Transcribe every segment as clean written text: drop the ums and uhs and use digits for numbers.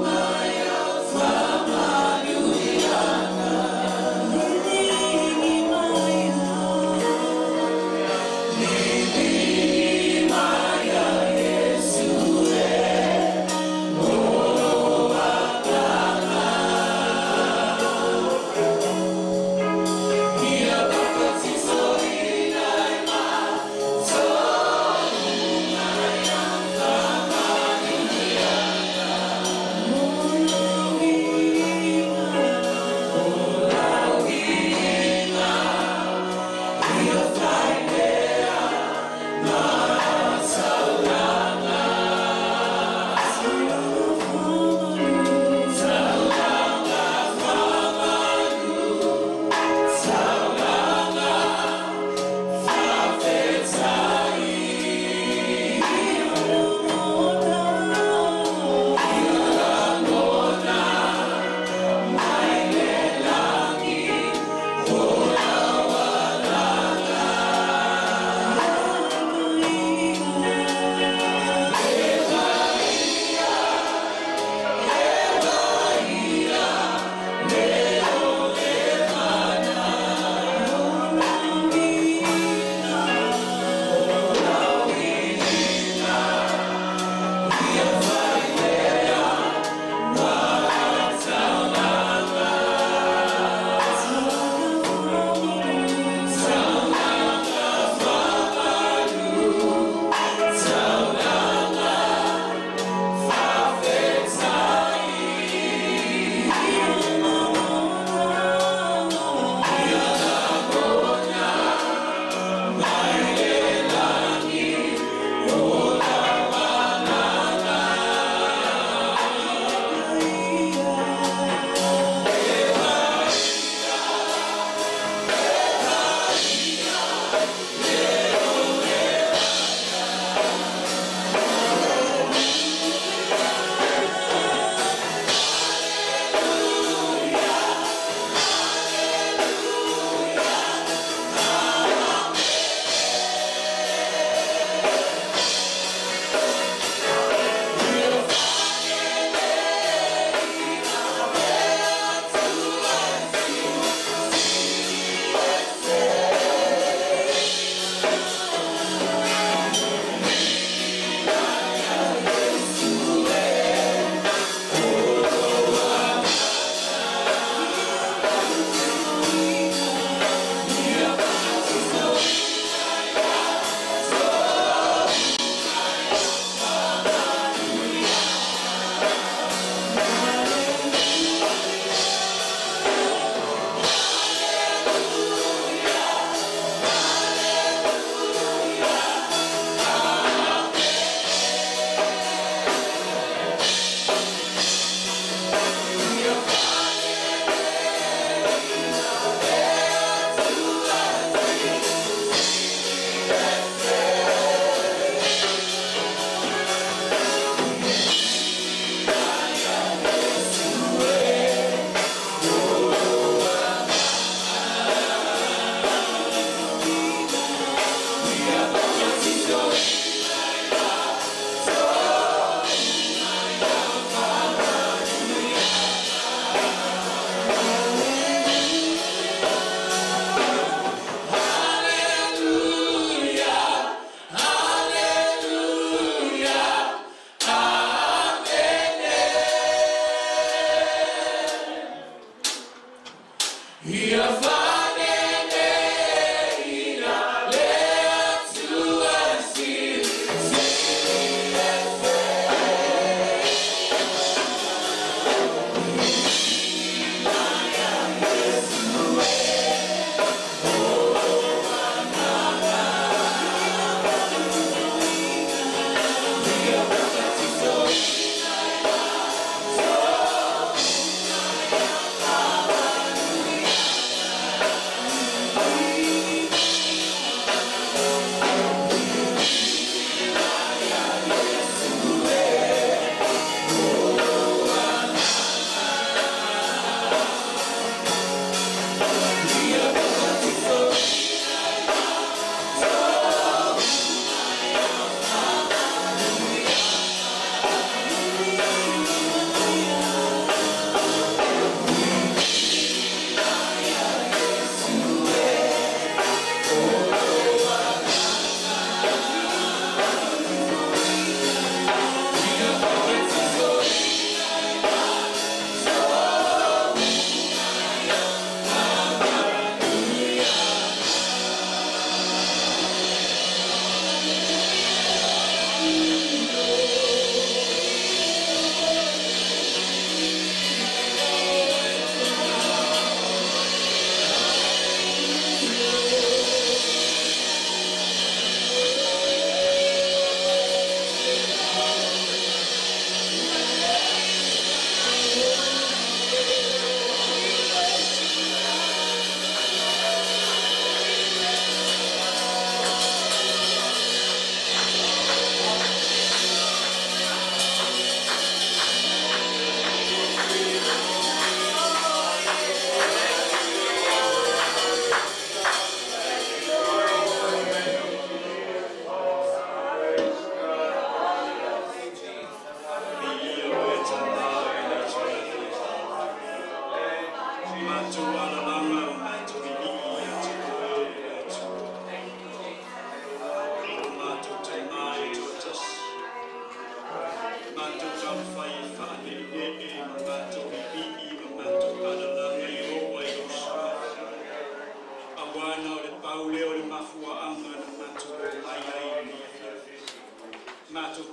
Maya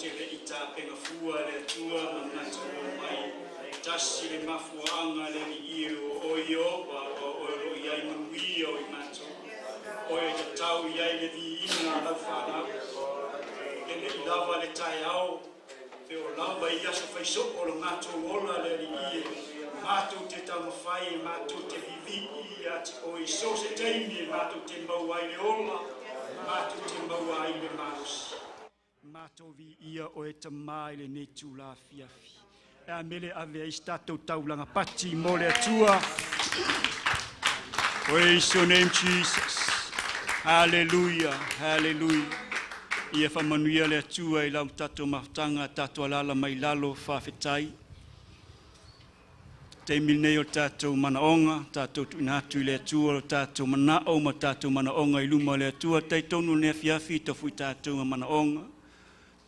te le ita penga fua le tua manatu mai tasi le mafuanga le ni io o io o lo iai manui o I mato o e te tau iai le vi ina la whanau e le I lava le tai au pe o lava I aso faiso o lo mato ola le ni ie mato te tau mawhai mato te vivi ati o I so se teimi mato te mau ai le ola mato te mau ai le mausi mato vi ia o e te mai le ne tu la fiafi e a mele ave I stato taulanga pati mo le atua praise your name Jesus hallelujah hallelujah ia whamanuia le atua I lau tato maftanga tato alala mai lalo whawhetai te milnei o tato manaonga tato tuinatu le atua o tato manao ma tato manaonga I luma le atua tei tonu ne fiafi to fui tato manaonga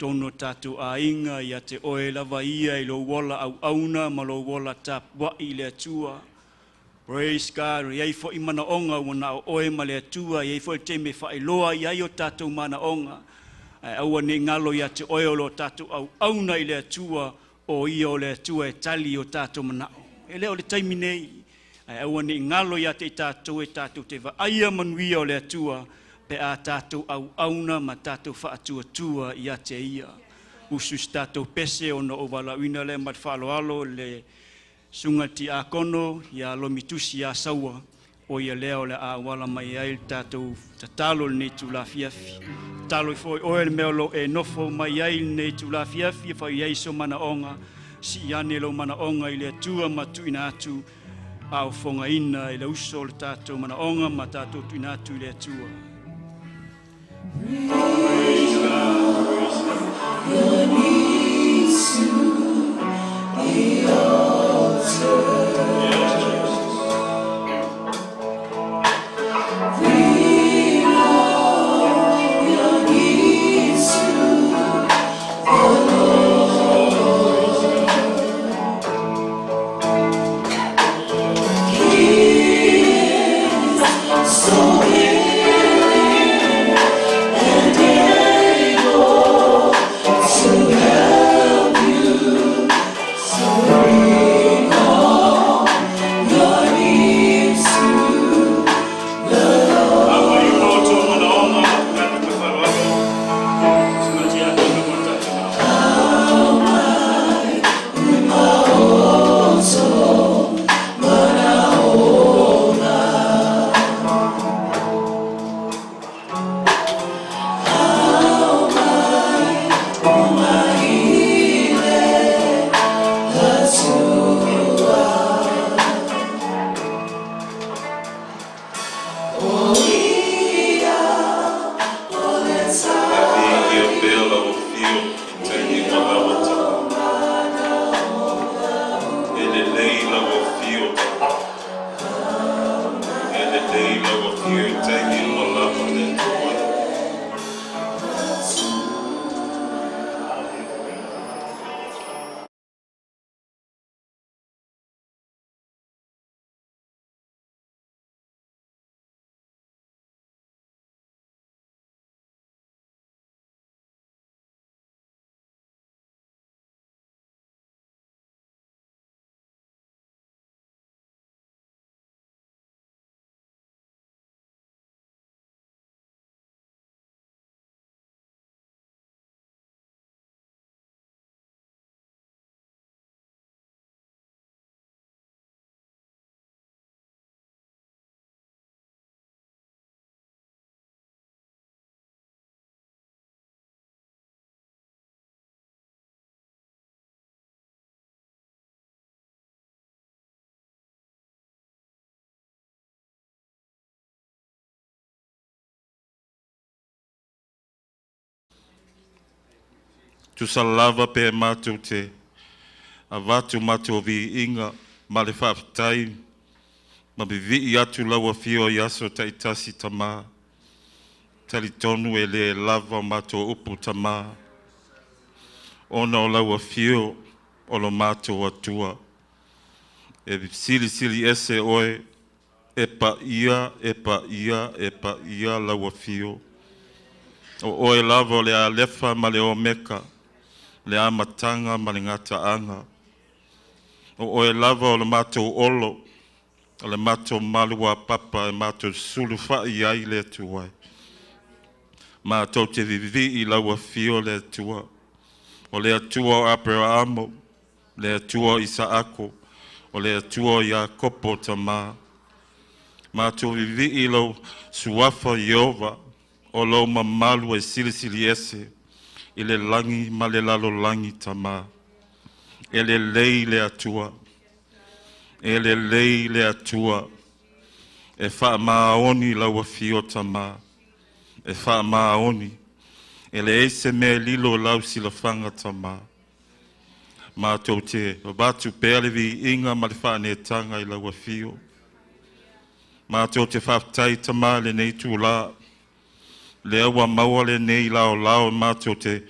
tono tato a inga ia te oe lava ia I lo wola au auna ma lo wola tap wai le atua praise God iai fo I manaonga wana o oe ma le atua iai fo te me whailoa iai o tato manaonga aua ne ngalo ia te oe o lo tato au auna I le atua o ia o le atua e tali o tato manao e leo le taimi nei aua ne ngalo ia te tato e tato te va aia manuia o le atua pe a tato au auna ma tato whaatua tua ia te ia usus tato pese o no o walawina le mat whaloalo le sunga ti a kono ia lo mitusi a saua o ia leo le a wala mai ai tato tatalo le tu la fiafi talo foi o le meolo e nofo mai ai le tu la fiafi fa ia so mana onga si ane lo mana onga I le tua matu inatu au fonga ina I le uso le tato mana onga ma tato tu inatu I le tua praise God, praise God. Your knees to the altar. Yes, Jesus. Bring all your needs to the Lord. He is so Tu salava pe mātou te a vātu mātou vi inga ma le whaafitai ma bivi atu lawa fio i aso taitasi tamā tali tonu e le lava mātou upu tamā ona o lawa fio o lo mātou atua e sili sili ese oe e pa ia lawa fio o oe lava o le alefa ma le o meka le amatanga ma le ngataanga. O e lava o le mātou olo, o le mātou malua papa e mātou sulu whai ai le tuai. Mātou te vivi I laua fio le tua. O le atua o Abrahamo, le atua o Isaako, o le atua o Iakopo tamā. Mātou vivi I lau suafa Iova, o lau mamalu e silisili ese, I le langi ma le lalo langi tamā. E le lei le atua, e le lei le atua, e wha maoni laua fio tamā, e wha maoni, e le eise me lilo lau silafanga tamā. Mātou te, o batu pēle vi inga ma le wha ne tanga I laua fio. Mātou te whaftai tamā le nei tū la, le awa maua le nei lao lao, mātou te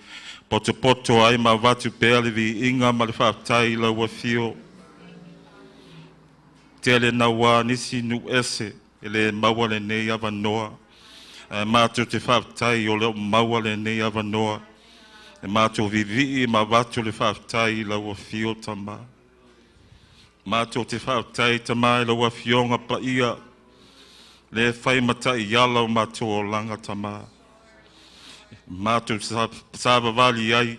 poto ai ma watu pēle vi inga ma le whaftai laua fio. Tele na wā nisi nu ese, ele maua le nei awa noa. Mātou te whaftai o leo maua le nei awa noa. E mātou vivi ma watu le whaftai laua fio tamā. Mātou te whaftai tamā laua fionga pa ia. Le whai matai ialau mātou o langa tamā. Mātou sāwa wali ai,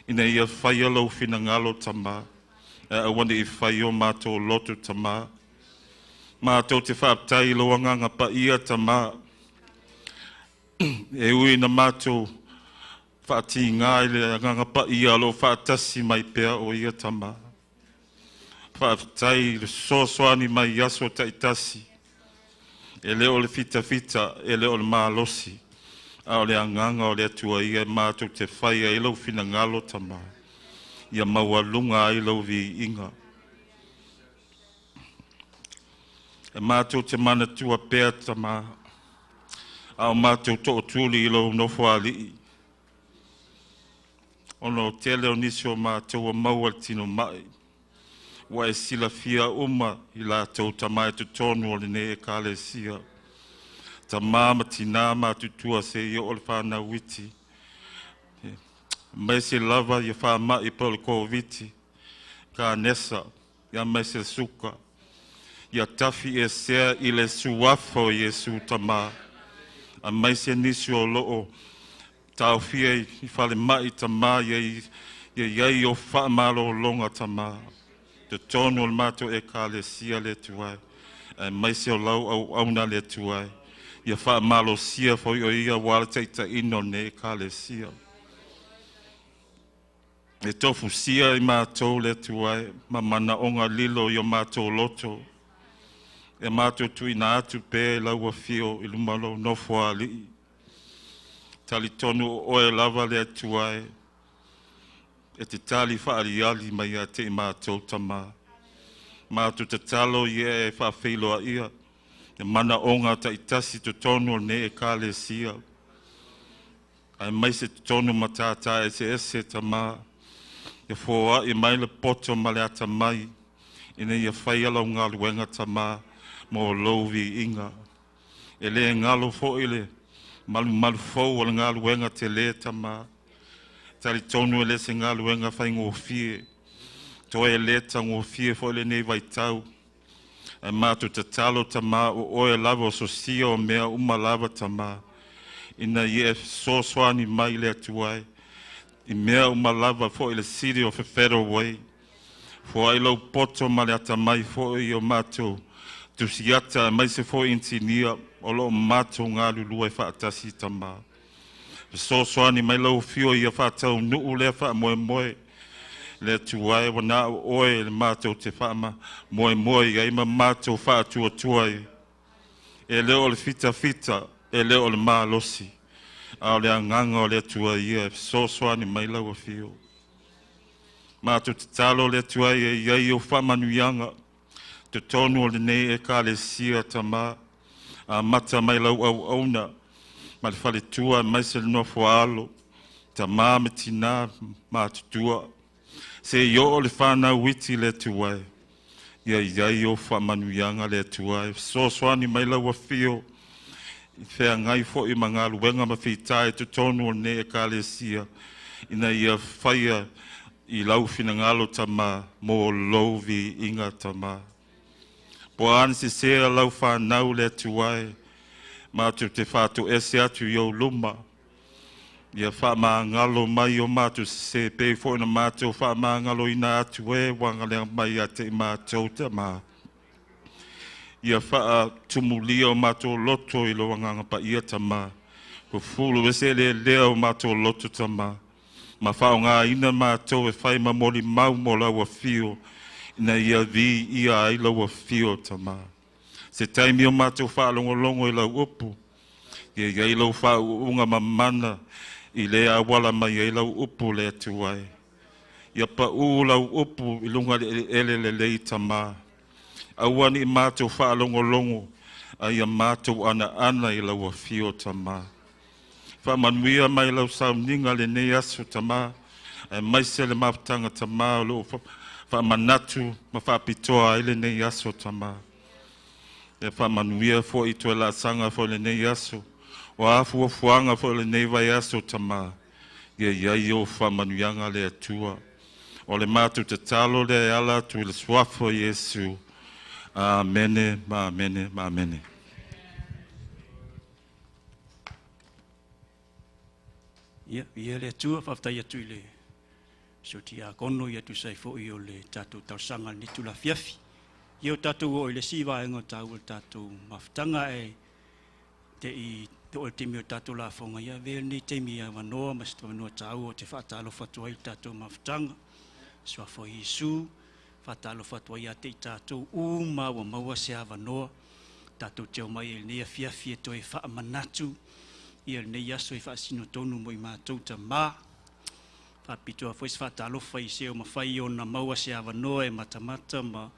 ina ia whai alau whina ngalo tamā. E awane I whai o mātou lotu tamā. Mātou te whaptai loa nganga pa ia tamā. E ui na mātou whaati ngai le nganga pa ia lo whaatasi mai pēr o ia tamā. Whaptai le sosoani mai yaso taitasi. E leo le fita fita, e leo le mālosi. A o le anganga o le atua ia mātou te whai a ilau whina ngalo tamā. Ia maua lunga a ilau vi inga. E mātou te mana tua pēr tamā. A o mātou to o tūli ilau nofo alii. Ono tele o nisi o mātou a maua tino mai. Wa e sila fia uma I lātou tamā e tutonu o le ne e kāle sia. Ta mama tina ma tutua se yo o le whana witi. Mai se lava ia wha mai pa le koviti. Ka nesa, ia mai se suka. Ia tafi e sea I le suafo Yesu tamā. A mai se nisi o loo. Tau fia I whale mai tamā ia iai o wha malo longa tamā. Te tonu o le mātou e ka le sia le tuai. A mai se o lau au auna le tuai. Ia wha malo sia fo o ia wala teita ino ne ka le sia. E tofu sia I mātou le tuai, ma mana onga lilo I o mātou loto. E mātou tui na atu pē laua fio I lumalo nofo alii. Tali tonu o e lava le tuai. E te tali wha ali mai a te I mātou tamā. Mātou te talo ia e wha whiloa ia. E mana onga ta itasi to tonu ne e kāle sia. Ai mai se tonu matata e se ese tamā. E fōa I mai le poto ma le ata mai. Ina ia whai alau ngā luenga tamā. Mo louvi inga. E le ngalo fo ile. Malu fau o le ngā luenga te le tamā. Tali tonu e le se ngā luenga whai ngō fie. Toe e leta ngō fie fo ile nei vai tau. E mātou te talo tamā o oe lava o sosia o mea uma lava tamā. Ina ie sosoani mai le atuai. I mea uma lava fo ile siri o whewhero wai. Fo ai lau poto ma le ata mai fo I o mātou. Tusiata mai se fo intinia o lo mātou ngā lulua e whaatasi tamā. Sosoani mai lau fio I a whaatau nuu le wha moe moe. Le tuai wana oe le mātou te whaama moe moe I ma mātou whaatua tuai. E leo le fita fita, e leo le mālosi. A le anganga o le tuai ia, sosoani mai lau a fio. Mātou te talo le tuai e iai o whamanuianga. Te tonu o le nei e ka le sia tamā. A mata mai lau au auna. Ma le whale tua mai se le nofo alo. Tamā me tina mātutua. Se yo o le whana witi le tuai. Ia iai o whamanuianga le tuai. Sosoani mai lau a fio. I whea ngai fo I mga luenga ma whitai te tonu o ne e ka le sia. ina ia whaia I lau finangalo tama mo lou vi inga tama. Po an se sea lau whanau le tuai, mātou te whātou ese atu iau luma. Ia wha ngalo mai o mātou se pe fo ina mātou wha ngalo ina atu e wangalea mai a te mātou tama. Ia wha tumulia o mātou loto I lo wanganga pa ia tama. Ko fulu ese le lea o mātou loto tama. Ma whao ngā ina mātou e whai ma mori mau mo laua whio, ina ia vi ia ai laua whio tama. Se taimi o mātou whaalongolongo I lau upu, ia iai lau whao unga mamana I lea wala mai I lau upu lea tuai. Ia pa lau upu I lunga ele lei tama. Awani I mātou whaalongolongo, a ia mātou ana I laua whio tama. Whamanuia mai lau sauninga le nei aso tama, mai se le mawtanga tama, lo whamanatu, ma whapitoa I le nei aso tama. E whamanuia fo I tue la sanga fo le nei aso, o afu o fuanga fo le nei vai aso tama, ia iai o whamanuianga le atua. O le mātu te talo le ala tu le swafo Yesu. Amene, ma amene, ma amene. Ia le tua whaftai atu I le so ti a kono ia tu sai fo I o le tātou tausanga ni tu la fiafi. Ia o tātou o I le siwa e ngā tāu o tātou mawhtanga e te I te o temi o tātou la whonga ia vea ni temi a wanoa mas tu wanoa tāu o te whaatalo whatua I tātou mawhtanga. Sua fo Yesu, whaatalo whatua ia te I tātou maua maua se a wanoa. Tātou te o mai e nea fiafi e toi whaamanatu. Ia nei aso I whaasino tonu mo I mātou ta mā. Whapitoa fwes whaatalofa I seo mawhai o na maua se awanoa e matamata ma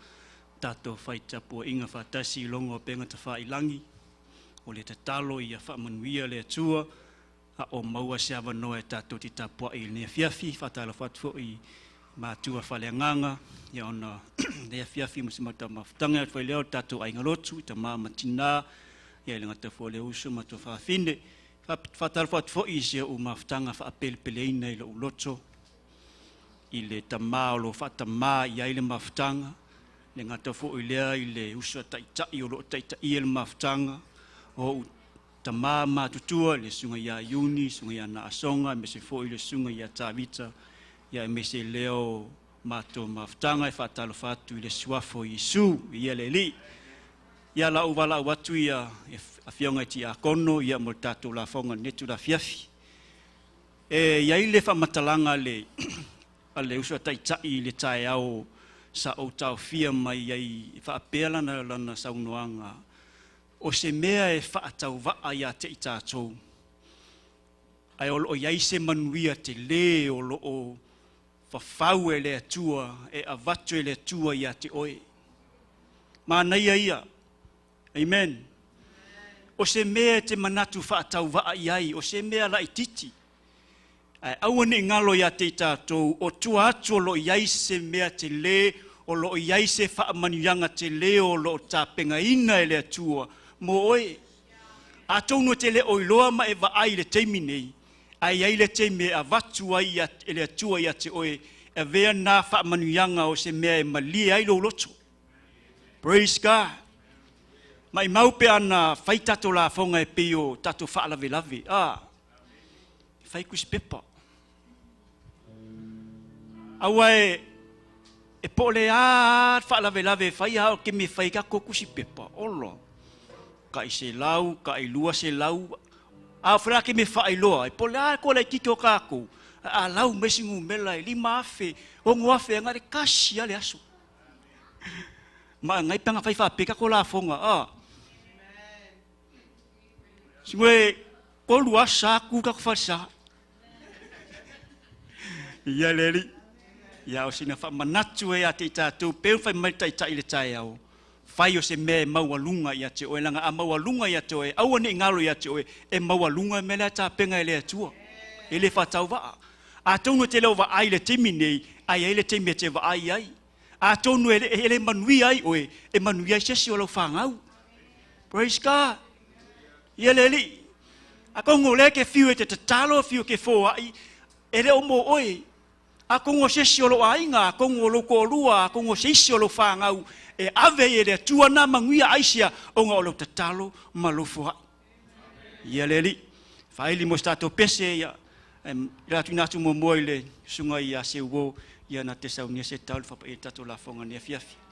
tātou whai tapua inga whaatasi I longo o penga ta whailangi. O le tatalo ia whaamanuia le atua a o maua se awanoa e tātou ti tapua I nea fiafi. Whaatalo whaatfo I mātua whaleanganga. Ia ona nea fiafi mo se mata mawhtanga at whaileo tātou aingalotu I ta mā matina. Ia le ngata fo le uso matua whaafine. Whatalwhat fo I se o mawhtanga whaapelpeleina I lo uloto. I le tamā o lo whatamā I aile mawhtanga. Le ngata fo I lea I le usua taitai o lo taitai le mawhtanga. O tamā mātutua le sunga ia iuni, sunga ia naasonga, me se fo I le sunga ia tāwita. Ia me se leo mātou mawhtanga I whatalwhatu I le suafo Yesu, ia le li. Ia la uwala watu ia a fionga ti a kono ia mo tātou la whonga netu la fiafi. Ia I le whamatalanga le usua taitai le tae au sa o tau fia mai iai whaapea lana saunoanga. O se mea e whaatau waa ia te I tātou. Ai o iai se manuia te le o lo o whawhau e le atua e avatu e le atua ia te oe. Mā nei ia. Amen. O se mea te manatu whaatau waa iai, o se mea la I titi. Ai awane ngalo ia te tātou, o tua atu o lo iai se mea te le, o lo iai se whaamanuianga te le, o lo tāpenga ina e le atua, mo oe. A tonu te le oiloa ma e waai le teimi nei, ai ai le teimi a watu ai e le atua ia te oe, e vea nā whaamanuianga o se mea e mali ai lo loto. Praise God. Mai maupe ana whai tato la whonga e peo tato whaalawe lawe. Whai kusi pepa. Awa e pole whaalawe lawe whai hao ke me whai kako kusi pepa. Olo. Ka I se lau, ka I lua se lau. Whara ke me whai loa. E pole ko lai kike o kako. Lau mesingu mela e lima afe. Hongo afe angare kasi ale aso. Ma ngai panga whai whapeka ko la whonga. Singwe ko lua sa ku ka fasa. Ia leli. Ia o sina fa manatu e ate tātou pe fa mai tai le tai au. Fai o se me maualunga ia te oe langa a maualunga ia te oe. Au ne ngalo ia te oe e maualunga me la ta penga ele atua. Ele fa tau va. A tonu te leo va ai le temi nei, ai le temi te va ai. A tonu ele manui ai oe, e manui ai sesi o lau whangau. Praise God. Ia leli. A kongo le ke fiu e te tatalo fiu ke fō ai. e le o mo oi, a kongo sesi o lo ainga, a kongo lo korua, a kongo sesi o lo whangau, e ave e le tua na manguia aisia, o ngā o lo tatalo malofo hai. Ia le li, whaili mo stato pese ia, ratu natu mo moi le sunga ia se uo, ia na te saunia se tau, whapa e tato la whonga nea fiafi.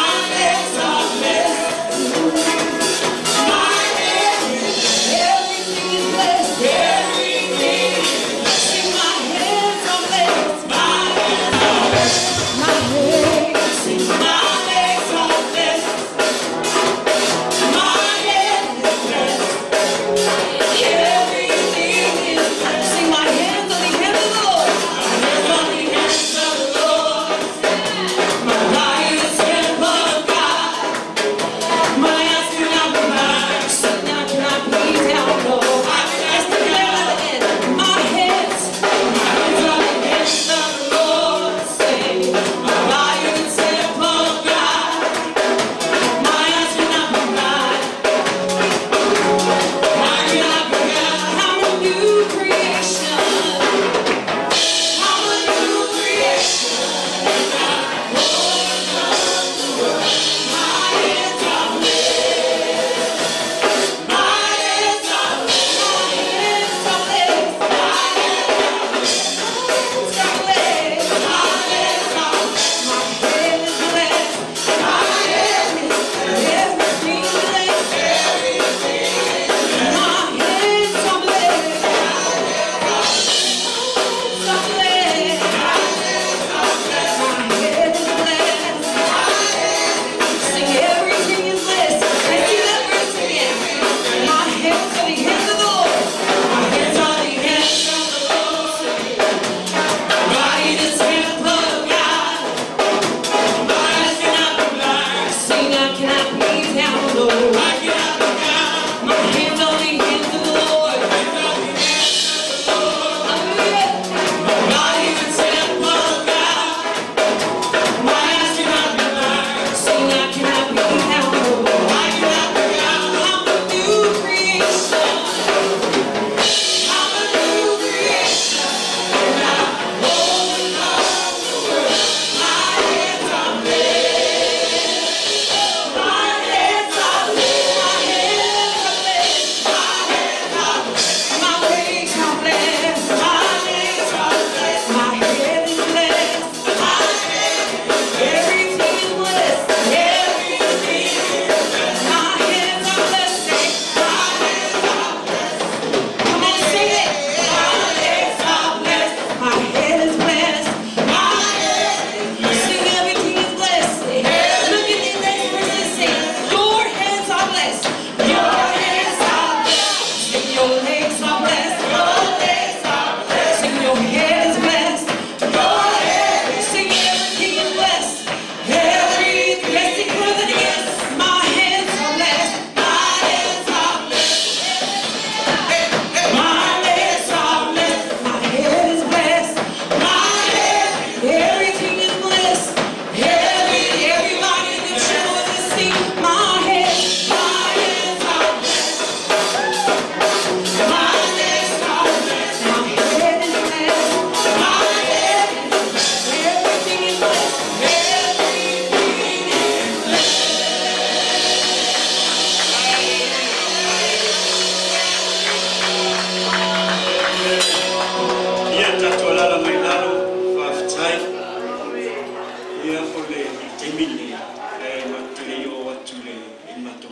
My legs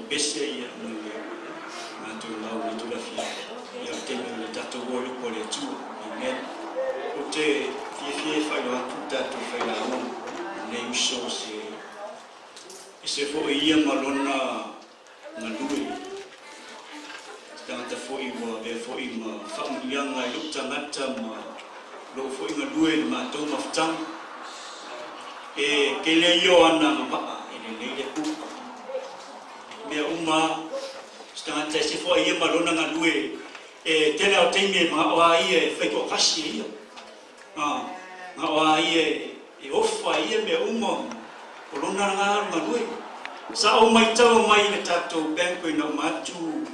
pese ia tu lau ni tu la fia ia te ni tatu wo ko le tu amen o te fie fa yo tu tatu fa la o le uso se fo ia malona na lui tanga fo i mo be fo i ma fa yanga lu tangata ma lo fo i ma lui ma to ma ftang ke le yo ana ma ele le ku me uma stanga te se fo ia malona na lui tele o teime ma o ai fe ko kasi ma o ai ofa ia me uma o lona nga ma lui sa o mai tau mai le tato banko ina matu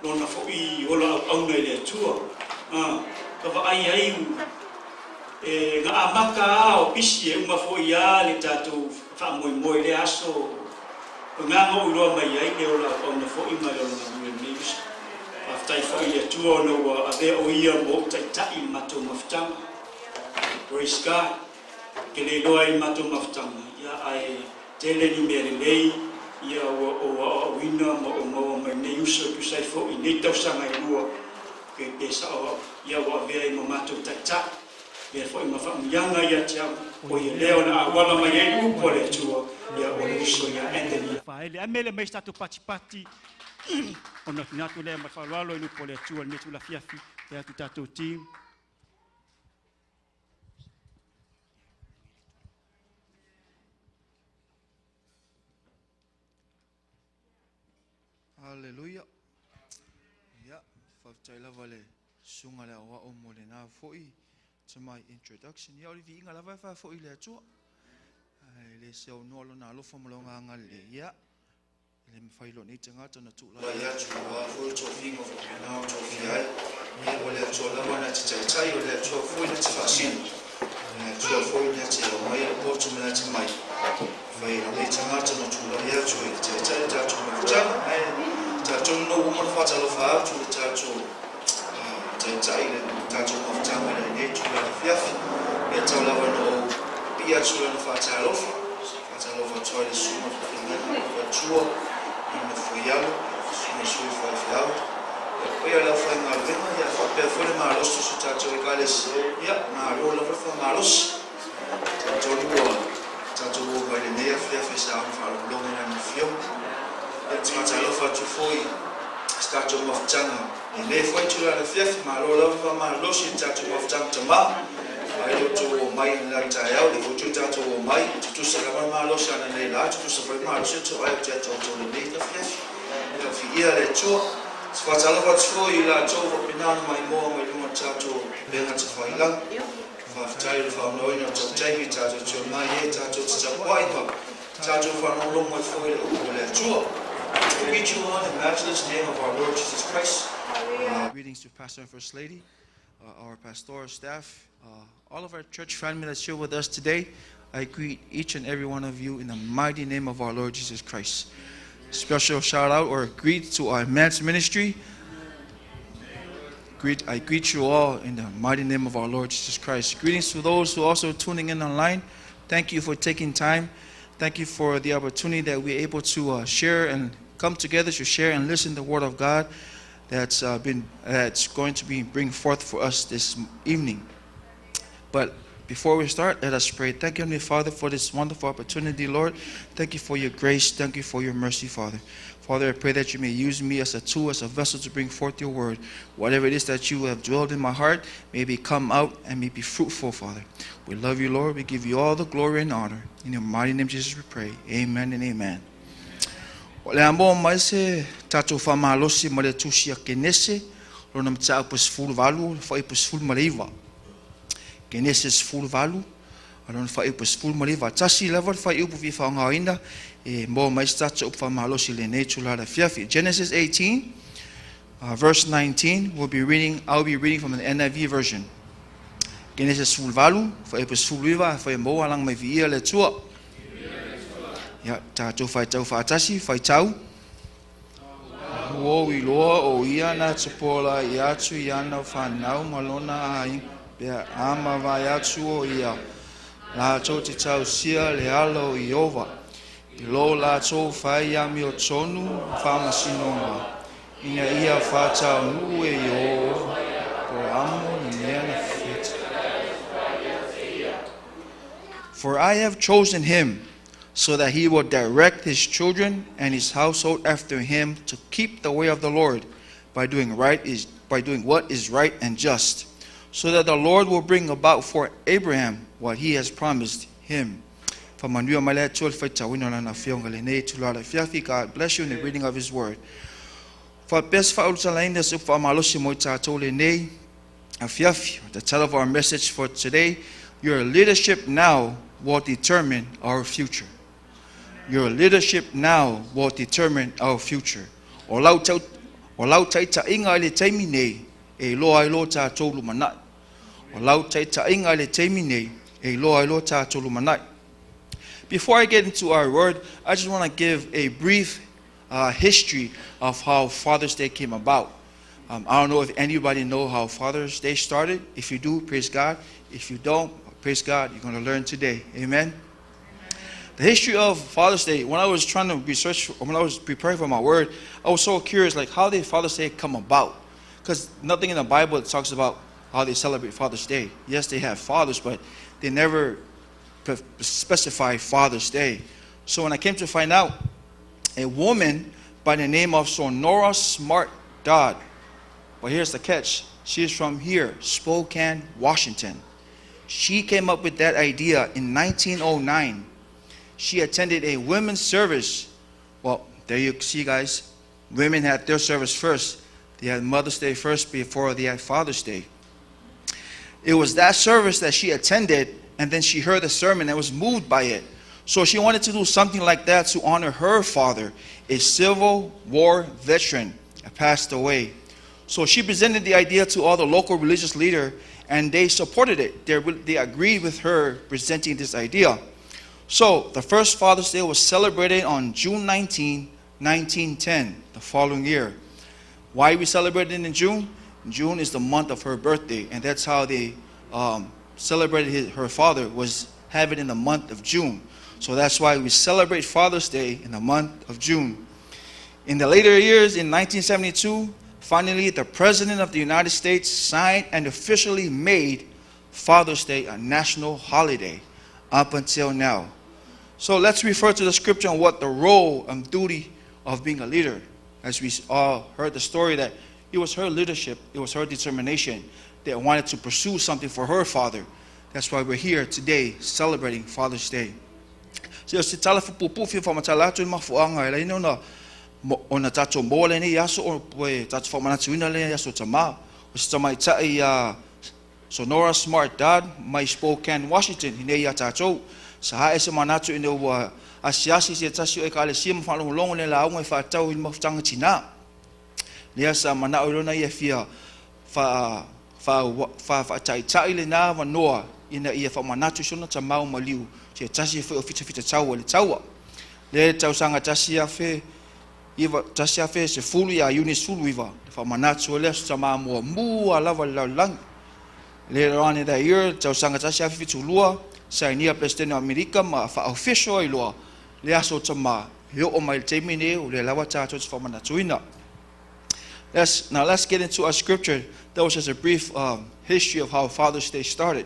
lona fo i ola au nei le tua ka va ai nga amaka o pisi uma fo ia le tato fa moi le aso nga mo lo mai ai le ola au na fo i mai lo na news after fo ia tua no ave o ia mo tai mato maftanga praise God ke le loi mato maftanga ia ai tele ni mere lei ia o wina mo mai nei uso tu sai fo i nei tau sanga i lua ke pesa ia wa vea i mato tata ia fo i mafa mianga ia tia o ia leo na wala mai ai upo le tua ia o uso ia Anthony Ele amele mai statu pati ona finatu le ma falalo i lupo le tua le tu la fiafi ia tu tatu team. Hallelujah. Ya, whaftaila wale sunga le awa o mo le nā fo'i to my introduction. Ia ori vi inga lawa wha fo'i le atua. Le se o nolo nā lofa malonga anga le ia. Le mwhailo ni te ngata na tūla. Wa ia tu wa fo'i to finga fo'i nā o to fiai. Ia o le atua lawa na te tai o le atua fo'i na te whasina. Le atua fo'i na te o mai o potu me na te mai. Vai le te ngata na tūla ia tu i te tai ta tu me kutana. Tato no uma fata lo fa tu tato tai le tato mo tanga le ne tu la fiafi e tau la no pia tu la fata lo fa tu le suma fa tu no foialo no su fa fiao e la fa na vena ya fa pe fo le malos tu tato le kales ya na lo la fa malos tato lo vai le ne fiafi sa fa lo na no fio Tata lo fa tu foi stato moftanga e le foi tu la fief ma lo ma lo si tato moftanga tama ai lo tu mai la taia le fu tu tato mai tu sa ma lo sa na la tu sa ma lo si tu ai tato to le la fief la fia le tu fa talo fa foi la tu pinano mai mo tato le na tu fa ila fa tai fa no ina tu tai tato tu mai tato sa wai pa tato fa no lo mo foi le tu We greet you all in the matchless name of our Lord Jesus Christ. Greetings to Pastor and First Lady, our pastoral staff, all of our church family that's here with us today. I greet each and every one of you in the mighty name of our Lord Jesus Christ. Special shout out or greet to our men's ministry. I greet you all in the mighty name of our Lord Jesus Christ. Greetings to those who are also tuning in online. Thank you for taking time. Thank you for the opportunity that we're able to share and come together to share and listen to the Word of God that's going to be bring forth for us this evening. But before we start, let us pray. Thank you, Heavenly Father, for this wonderful opportunity, Lord. Thank you for your grace. Thank you for your mercy, Father. Father, I pray that you may use me as a tool, as a vessel to bring forth your word. Whatever it is that you have dwelled in my heart, may it come out and may be fruitful, Father. We love you, Lord. We give you all the glory and honor. In your mighty name, Jesus, we pray. Amen and amen. Le amo mai se tato fa malosi mo le tusia kenese lo na mtsa pus full valu fa pus full maliva kenese full valu alon fa pus full maliva tasi level fa upu vi fa ngainda e mo mai tato fa malosi le netula la fiafi. Genesis 18 verse 19 I'll be reading from the NIV version. Genesis full valu fa pus full viva fa mo alang mai vi le tua ya tato fai tau fatasi fai tau o i loa o ia na tupola ia tu ia na whanau malona ai pia ama vai atu o ia la tau te tau sia le alo i ova Lo la tō whai ami o tonu whamasinonga. Ina ia whātau nu e o po amo ni mea na whita. For I have chosen him, so that he will direct his children and his household after him to keep the way of the Lord by doing what is right and just, so that the Lord will bring about for Abraham what he has promised him. God bless you in the reading of his word. The title of our message for today: Your leadership now will determine our future. Your leadership now will determine our future. O lau tai ta inga le teimi nei e loa I lo tātou lumanai. O lau tai ta inga le teimi nei e loa I lo tātou lumanai. Before I get into our word, I just want to give a brief history of how Father's Day came about. I don't know if anybody know how Father's Day started. If you do, praise God. If you don't, praise God, you're going to learn today. Amen. The history of Father's Day, when I was trying to research, when I was preparing for my word, I was so curious, like, how did Father's Day come about? Because nothing in the Bible talks about how they celebrate Father's Day. Yes, they have fathers, but they never specify Father's Day. So when I came to find out, a woman by the name of Sonora Smart Dodd, but here's the catch, she is from here, Spokane, Washington. She came up with that idea in 1909. She attended a women's service. Well, there you see, guys, women had their service first. They had Mother's Day first before they had Father's Day. It was that service that she attended, and then she heard the sermon and was moved by it. So she wanted to do something like that to honor her father, a Civil War veteran that passed away. So she presented the idea to all the local religious leaders, and they supported it. They agreed with her presenting this idea. So the first Father's Day was celebrated on June 19, 1910, the following year. Why we celebrate it in June? June is the month of her birthday, and that's how they celebrated her father, was have it in the month of June. So that's why we celebrate Father's Day in the month of June. In the later years, in 1972, finally the President of the United States signed and officially made Father's Day a national holiday up until now. So let's refer to the scripture on what the role and duty of being a leader. As we all heard the story, that it was her leadership, it was her determination that wanted to pursue something for her father. That's why we're here today celebrating Father's Day. So si tala fupupufi fa matalatu ma fuanga ela ino na ona tato mole ni yaso o we tato fa manatu ina le yaso tama o si tama itai Sonora Smart Dodd mai Spokane, Washington hine ya tato sa ha ese manatu ina wa asiasi si tasio e kale sim fa longo le la ngwe fa tau in mafutanga tina le sa mana o lona ia fia fa tai le na wa noa ina ia fa manatu sona tama maliu se tasi fe ofita tau le tau le tau sanga tasi afe iva tasi afe se fulu ya unis fulu iva fa manatu le tama mo mu ala la lang le rani da year tau sanga tasi afe tulua sa ni president America ma fa official ilo le aso tama yo o mai temine o le lawa tatu fa manatu ina. Let's get into our scripture. That was just a brief history of how Father's Day started.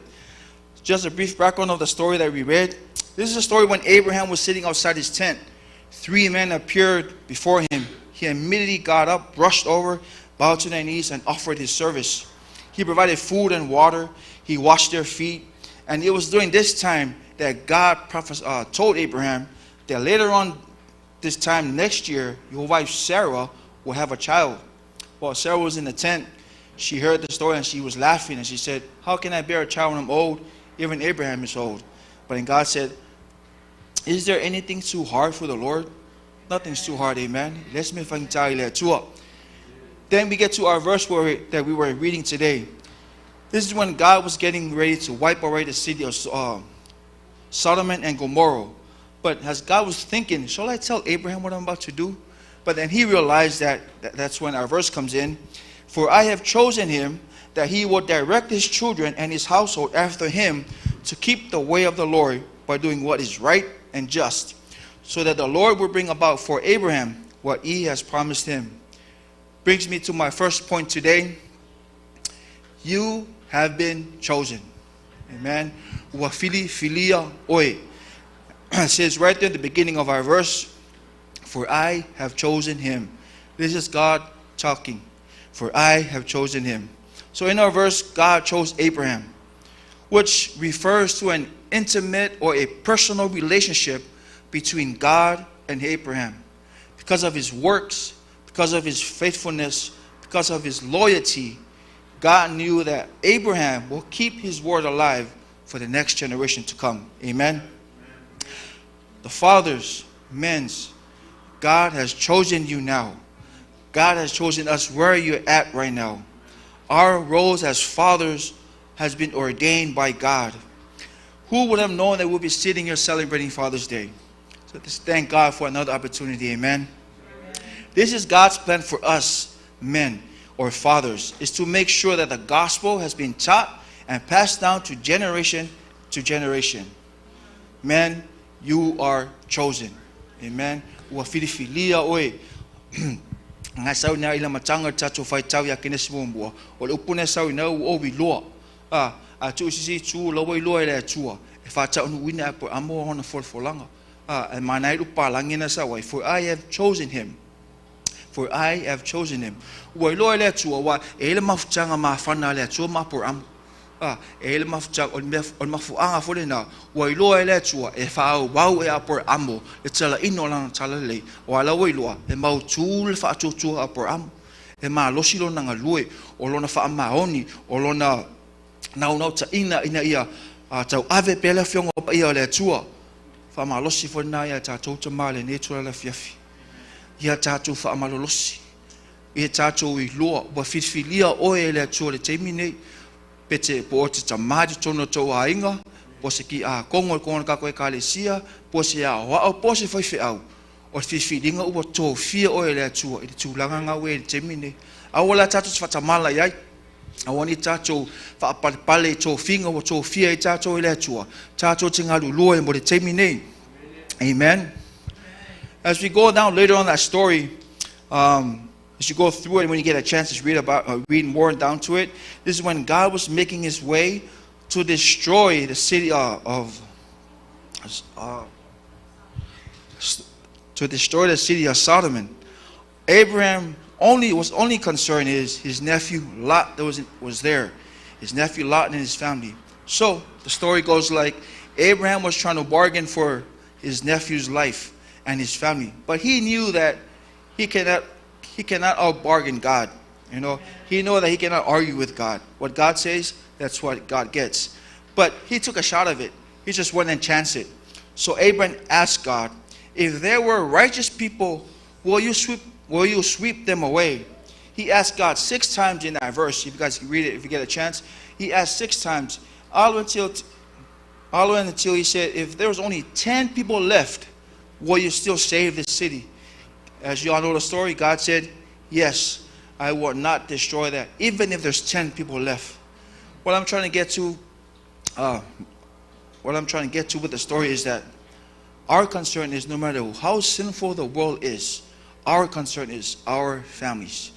Just a brief background of the story that we read. This is a story when Abraham was sitting outside his tent. 3 men appeared before him. He immediately got up, brushed over, bowed to their knees, and offered his service. He provided food and water. He washed their feet. And it was during this time that God told Abraham that later on this time next year, your wife Sarah will have a child. While Sarah was in the tent, she heard the story and she was laughing, and she said, "How can I bear a child when I'm old? Even Abraham is old." But then God said, "Is there anything too hard for the Lord?" Nothing's too hard, amen. Then we get to our verse that we were reading today. This is when God was getting ready to wipe away the city of Sodom and Gomorrah. But as God was thinking, shall I tell Abraham what I'm about to do? But then he realized that's when our verse comes in. For I have chosen him that he will direct his children and his household after him to keep the way of the Lord by doing what is right and just, so that the Lord will bring about for Abraham what he has promised him. Brings me to my first point today. You have been chosen. Amen. Wafili filia oi. It says right there at the beginning of our verse, for I have chosen him. This is God talking. For I have chosen him. So in our verse, God chose Abraham, which refers to an intimate or a personal relationship between God and Abraham. Because of his works, because of his faithfulness, because of his loyalty, God knew that Abraham will keep his word alive for the next generation to come. Amen. The fathers, men's, God has chosen you now. God has chosen us where you're at right now. Our roles as fathers has been ordained by God. Who would have known that we'll be sitting here celebrating Father's Day? So just thank God for another opportunity. Amen. This is God's plan for us, men or fathers, is to make sure that the gospel has been taught and passed down to generation to generation. Men, you are chosen. Amen. Ua filifilia oe. Nga sau na ila matanga tatu fai tau ya kene simumbua. O le upune sau na o loa. A tu sisi tu lawai loa ele tua. E fa tau nu wina apo amo hona folfolanga. E manai lupa langina sa wai. For I have chosen him. For I have chosen him. Ua loa ele tua wa ele mafutanga ma fana ele tua ma por amo. Ele mafutanga on mafuanga fole na. Ua loa ele tua e fa wau e apor amo. E tala ino lang tala le. Wa la wai loa e mau tul fa atu apor amo. E ma losilo na ngalue o lona fa amaoni o lona nau ta ina ia tau ave pele fiongo pa ia le tua fa ma losi fo na ia tatu te male ne tua la fiafi ia tatu fa ma losi ia tatu I loa wa fifilia o ele tua le temine pete po te tamadi tono to ainga po se ki a kongo ka ko ekalesia po se a wa po se foi fe au o fifilinga u to fia o ele tua I tulanga nga we temine awala tatu fa tamala ia awani tato fa pale to finga o to fia tato ile tua tato tinga lulu mo le temine. Amen. As we go down later on that story, as you go through it, and when you get a chance to read more down to it, this is when God was making his way to destroy the city of Sodom. Abraham was only concerned is his nephew Lot that was there, his nephew Lot and his family. So the story goes like Abraham was trying to bargain for his nephew's life and his family, but he knew that he cannot out-bargain God. You know, he knew that he cannot argue with God. What God says, that's what God gets. But he took a shot of it. He just went and chanced it. So Abraham asked God, if there were righteous people, will you sweep them away? He asked God 6 times in that verse. If you guys can read it, if you get a chance. He asked 6 times, all until he said, if there was only 10 people left, will you still save this city? As you all know the story, God said, yes, I will not destroy that, even if there's 10 people left. What I'm trying to get to with the story is that our concern is, no matter how sinful the world is, our concern is our families,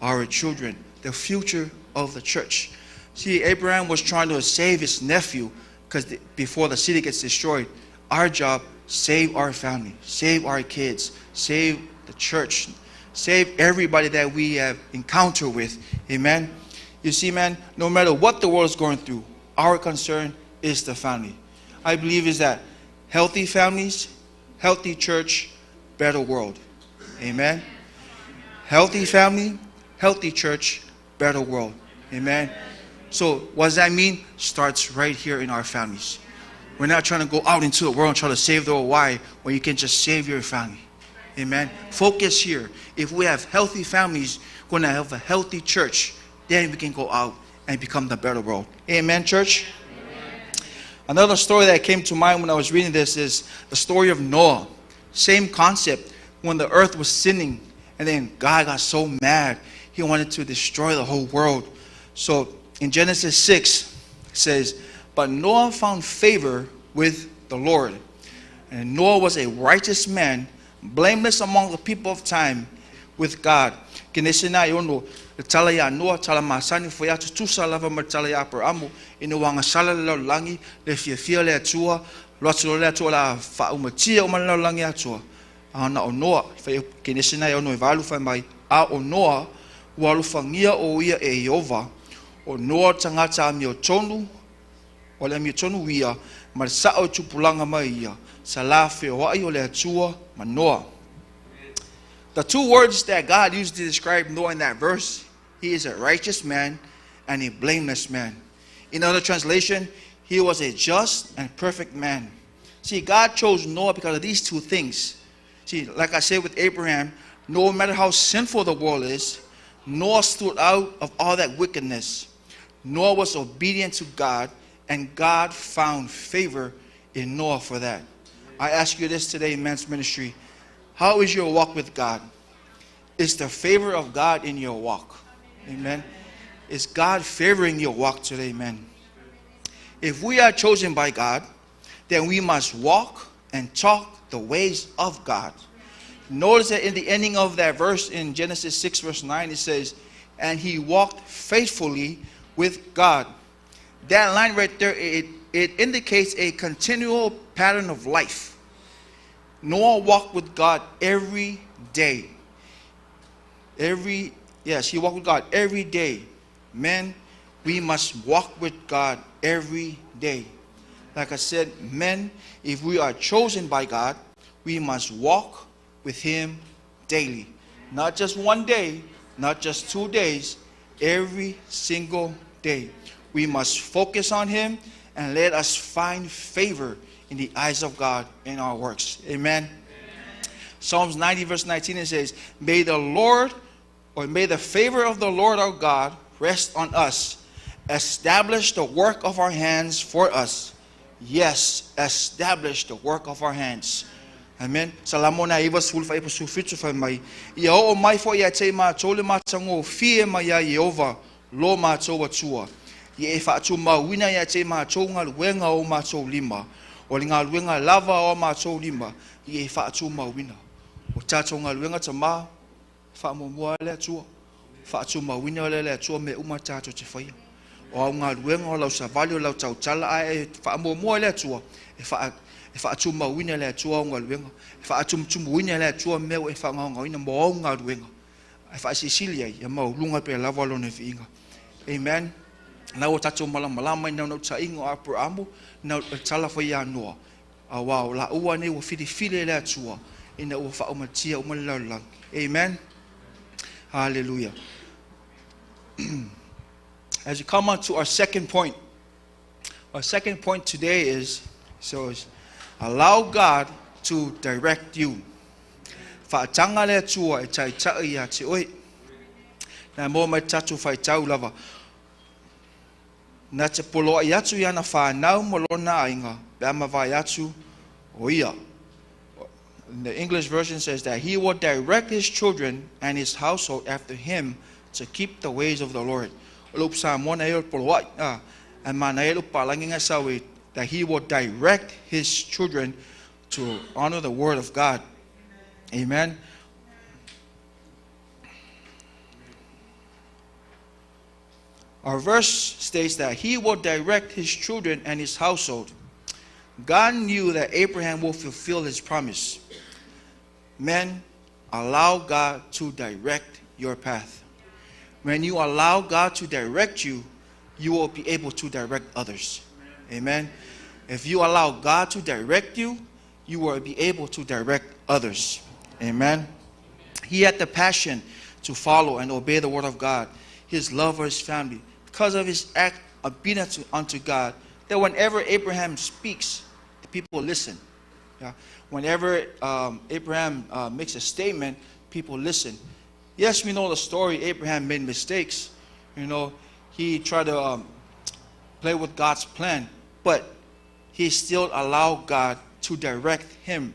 our children, the future of the church. See, Abraham was trying to save his nephew because before the city gets destroyed. Our job, save our family, save our kids, save the church, save everybody that we have encountered with. Amen. You see, man, no matter what the world is going through, our concern is the family. I believe is that healthy families, healthy church, better world. Amen. Healthy family, healthy church, better world. Amen. So what does that mean? Starts right here in our families. We're not trying to go out into the world and try to save the world. Why? When you can just save your family. Amen. Focus here. If we have healthy families, we're going to have a healthy church. Then we can go out and become the better world. Amen, church. Amen. Another story that came to mind when I was reading this is the story of Noah. Same concept. When the earth was sinning, and then God got so mad, he wanted to destroy the whole world. So in Genesis 6, it says, but Noah found favor with the Lord. And Noah was a righteous man, blameless among the people of time with God. Kinesina yono tala ya Noah tala masani fo ya tu salava ma tala ya Abrahamu ina wanga sala le langi le fia le atua lo le atua la fa umatia o ma langi atua. Ana o Noah fa kinesina yono valu fa mai a o Noah walu fangia o ia e Jehova o Noah tangata mi o tonu o le mi tonu ia ma sa o tupulanga mai ia sala fe o ai o le atua ma Noah. The two words that God used to describe Noah in that verse, he is a righteous man and a blameless man. In other translation, he was a just and perfect man. See, God chose Noah because of these two things. See, like I said with Abraham, no matter how sinful the world is, Noah stood out of all that wickedness. Noah was obedient to God, and God found favor in Noah for that. I ask you this today in men's ministry. How is your walk with God? Is the favor of God in your walk? Amen. Is God favoring your walk today, amen? If we are chosen by God, then we must walk and talk the ways of God. Notice that in the ending of that verse in Genesis 6 verse 9, it says, and he walked faithfully with God. That line right there, it indicates a continual pattern of life. Noah walked with God every day. He walked with God every day. Men, we must walk with God every day. Like I said, men, if we are chosen by God, we must walk with him daily. Not just one day, not just 2 days, every single day. We must focus on him and let us find favor in the eyes of God in our works. Amen. Psalms 90 verse 19, it says, may the favor of the Lord our God rest on us. Establish the work of our hands for us. Yes, establish the work of our hands. Amen. Salamona iwa sulfa ipa sufitu fa mai. Ia o mai fo ia te ma tole ma tango fie ma ia Jehova lo ma toa tua. Ia e fa tu ma wina ia te ma tonga luenga o ma to lima. O linga luenga lava o ma to lima. Ia e fa tu ma wina. O tatonga luenga ta ma fa mo mo le tua. Fa tu ma wina le tua me uma tato te fai. O nga luenga o lau savali o lau tau tala ai fa mo mo le tua. E fa tu ma wina le tua nga luenga. E fa tu wina le tua me o e fa nga ina mo nga luenga. E fa Sicilia ia mau lunga pe lava lo ne fiinga. Amen. Na o tato malama na no taingo Abrahamu na tala fa ia Noa. A wow la ua ne o fili le tua ina o fa o matia o malalang. Amen. Hallelujah. As we come on to our second point today is allow God to direct you. Fa'atanga le tua e tai tai ia te oi. Na mo mai tatu fai tau lava. Na te polo ai atu ia na whanau molona ainga. Bea mawai atu o ia. The English version says that he will direct his children and his household after him to keep the ways of the Lord. That he will direct his children to honor the word of God. Amen. Our verse states that he will direct his children and his household. God knew that Abraham will fulfill his promise. Men, allow God to direct your path. When you allow God to direct you, you will be able to direct others. Amen. If you allow God to direct you, you will be able to direct others. Amen. He had the passion to follow and obey the word of God, his love for his family, because of his act of obedience unto God, that whenever Abraham speaks, the people listen. Yeah. Whenever Abraham makes a statement, people listen. Yes, we know the story. Abraham made mistakes. You know, he tried to play with God's plan, but he still allowed God to direct him.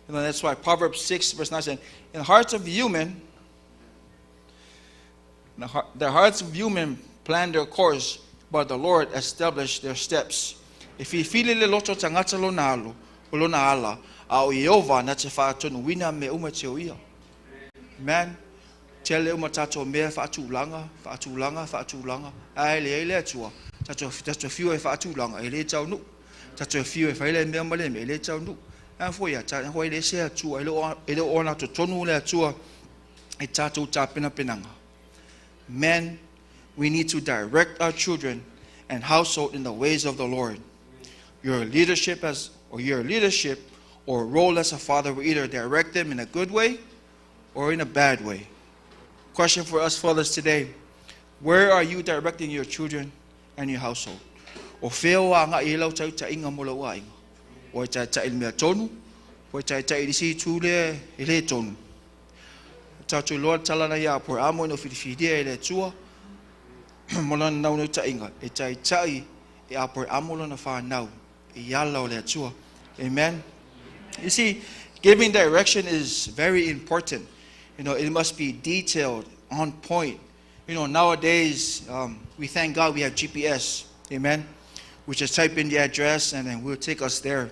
You know, that's why Proverbs 6 verse 9 says, "In the hearts of human, the hearts of human plan their course, but the Lord established their steps." If he feel le loto tangata lo nalo, lo na ala, au Yehova na te whaatonu wina me uma te o ia. Amen. Te leo ma tato mea whaatulanga. Ai le atua. Tato whiu e whaatulanga. E le tau nu. Tato whiu e whaile mea male me le tau nu. An fo ia, hoi le se atua. E le ona to tonu le atua. E tato ta penanga. Men, we need to direct our children and household in the ways of the Lord. Your leadership or role as a father will either direct them in a good way or in a bad way. Question for us fathers today: where are you directing your children and your household? O feo a nga ilau tau ta inga mola wa inga. O ta ta ilmea tonu, o ta ta ilisi tule ile tonu. Ta tu Lord talana ya por amo no fidifidia ile tua. Mola nau no ta inga. E ta tai e a por amo na fa nau. E yala ile tua. Amen. You see, giving direction is very important. You know, it must be detailed, on point. You know, nowadays, we thank God we have GPS. Amen. We just type in the address and then it will take us there.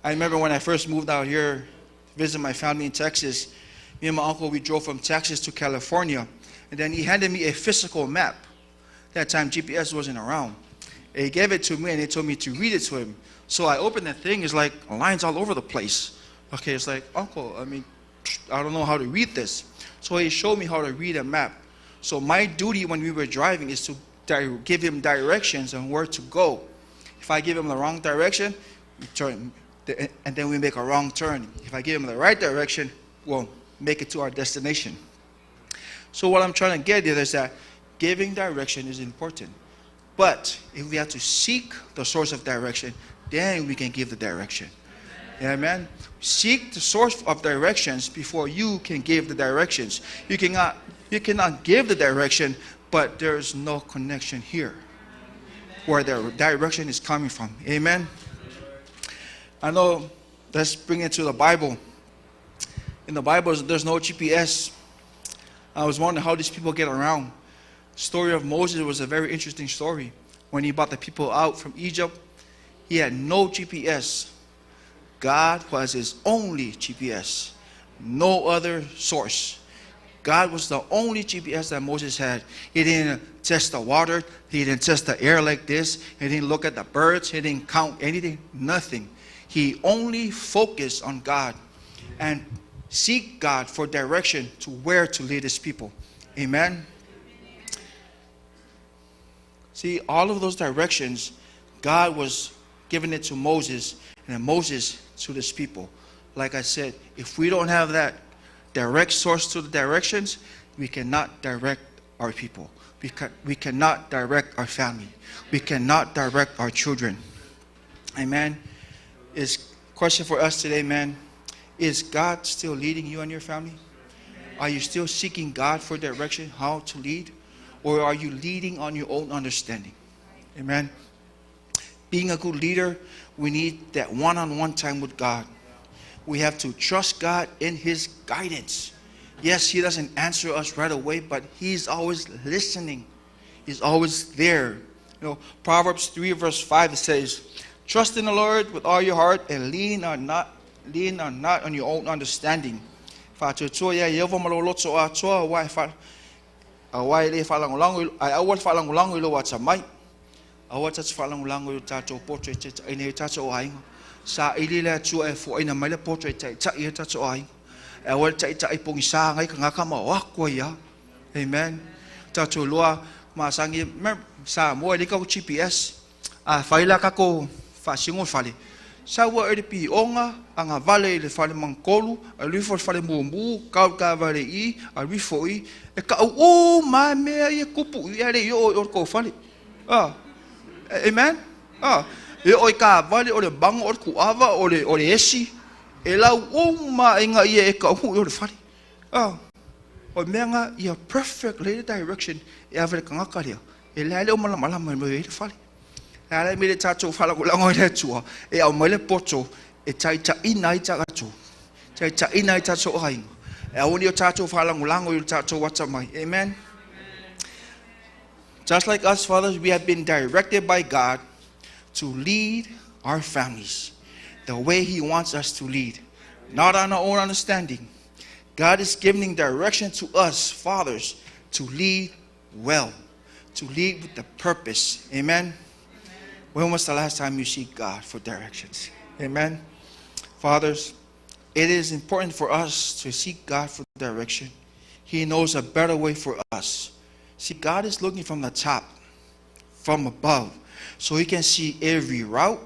I remember when I first moved out here to visit my family in Texas, me and my uncle, we drove from Texas to California. And then he handed me a physical map. That time GPS wasn't around. And he gave it to me and he told me to read it to him. So I opened that thing, it's like lines all over the place. Okay, it's like, Uncle, I don't know how to read this. So he showed me how to read a map. So my duty when we were driving is to give him directions on where to go. If I give him the wrong direction, we turn, and then we make a wrong turn. If I give him the right direction, we'll make it to our destination. So what I'm trying to get here is that giving direction is important. But if we have to seek the source of direction, then we can give the direction. Amen. Seek the source of directions before you can give the directions. You cannot give the direction, but there's no connection here where the direction is coming from. Amen. I know, let's bring it to the Bible. In the Bible, there's no GPS. I was wondering how these people get around. The story of Moses was a very interesting story. When he brought the people out from Egypt, he had no GPS. God was his only GPS, no other source. God was the only GPS that Moses had. He didn't test the water. He didn't test the air like this. He didn't look at the birds. He didn't count anything, nothing. He only focused on God and seek God for direction to where to lead his people. Amen. See, all of those directions, God was giving it to Moses, and then Moses to his people. Like I said, if we don't have that direct source to the directions, we cannot direct our people. We cannot direct our family. We cannot direct our children. Amen. Question for us today, man. Is God still leading you and your family? Are you still seeking God for direction, how to lead? Or are you leading on your own understanding? Amen. Being a good leader, we need that one-on-one time with God. We have to trust God in his guidance. Yes, he doesn't answer us right away, but he's always listening. He's always there. You know, Proverbs 3 verse 5, it says, trust in the Lord with all your heart and lean on not on your own understanding. Sa ilila tua e fo ina mele poto e tai tai ta so ai e wal tai tai pong sa ngai ka ka ma wa ko ya. Amen. Ta to loa ma sangi sa mo e ka GPS a faila ka ko fa singo fale sa wa e pi onga anga vale le fale mankolu a lui fo fale mumbu ka vale I a lui fo I e ka o ma me e kupu ya le yo ko fale. Amen. E oi ka vale o le bang o ku ava o le esi e la uma inga ia e ka hu o le fali o menga ia perfect le direction e ave ka ngakaria e la le o mala mala mo le fali la me le tato fala ko la ngoi le tua e au mele poto e tai ta ina ita atu tai ta ina ita so ai e au ni o tato fala ngulango o tato wata mai. Amen. Just like us fathers, we have been directed by God to lead our families. the way He wants us to lead, not on our own understanding. God is giving direction to us, fathers, to lead well, to lead with the purpose. Amen? When was the last time you seek God for directions? Amen? Fathers, it is important for us to seek God for direction. He knows a better way for us. See, God is looking from the top, from above, so He can see every route.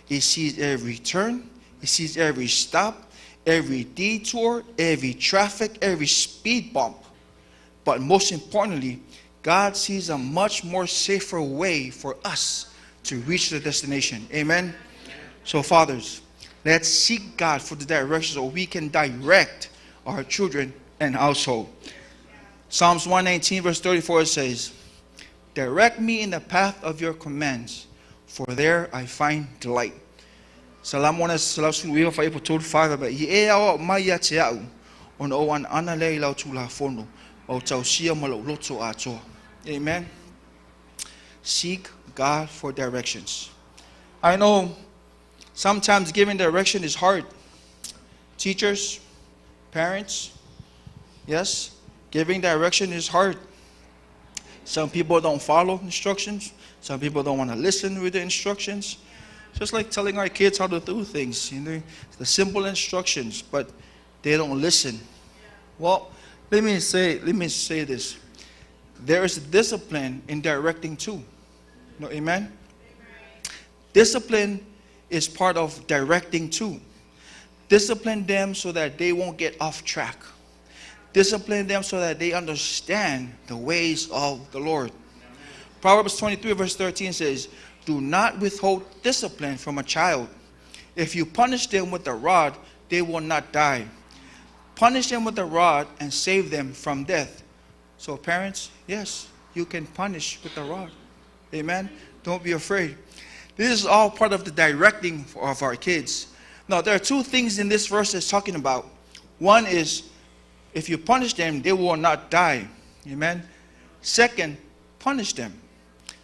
He sees every turn. He sees every stop, every detour, every traffic, every speed bump. But most importantly, God sees a much more safer way for us to reach the destination. Amen? So fathers, let's seek God for the direction so we can direct our children and household. Psalms 119 verse 34 says, direct me in the path of your commands, for there I find delight. Salam wana salam sunuiwa fa ipo tolu father ba I e awa mai ate au on o an ana lei lau tula fono o tausia malo loto atoa. Amen. Seek God for directions. I know sometimes giving direction is hard. Teachers, parents, yes, giving direction is hard. Some people don't follow instructions. Some people don't want to listen with the instructions. Just like telling our kids how to do things, the simple instructions, but they don't listen. Well, let me say this. There is discipline in directing too. No, amen? Discipline is part of directing too. Discipline them so that they won't get off track. Discipline them so that they understand the ways of the Lord. Proverbs 23 verse 13 says, do not withhold discipline from a child. If you punish them with a rod, they will not die. Punish them with a rod and save them from death. So parents, yes, you can punish with a rod. Amen? Don't be afraid. This is all part of the directing of our kids. Now, there are two things in this verse that's talking about. One is, if you punish them, they will not die. Amen? Second, punish them.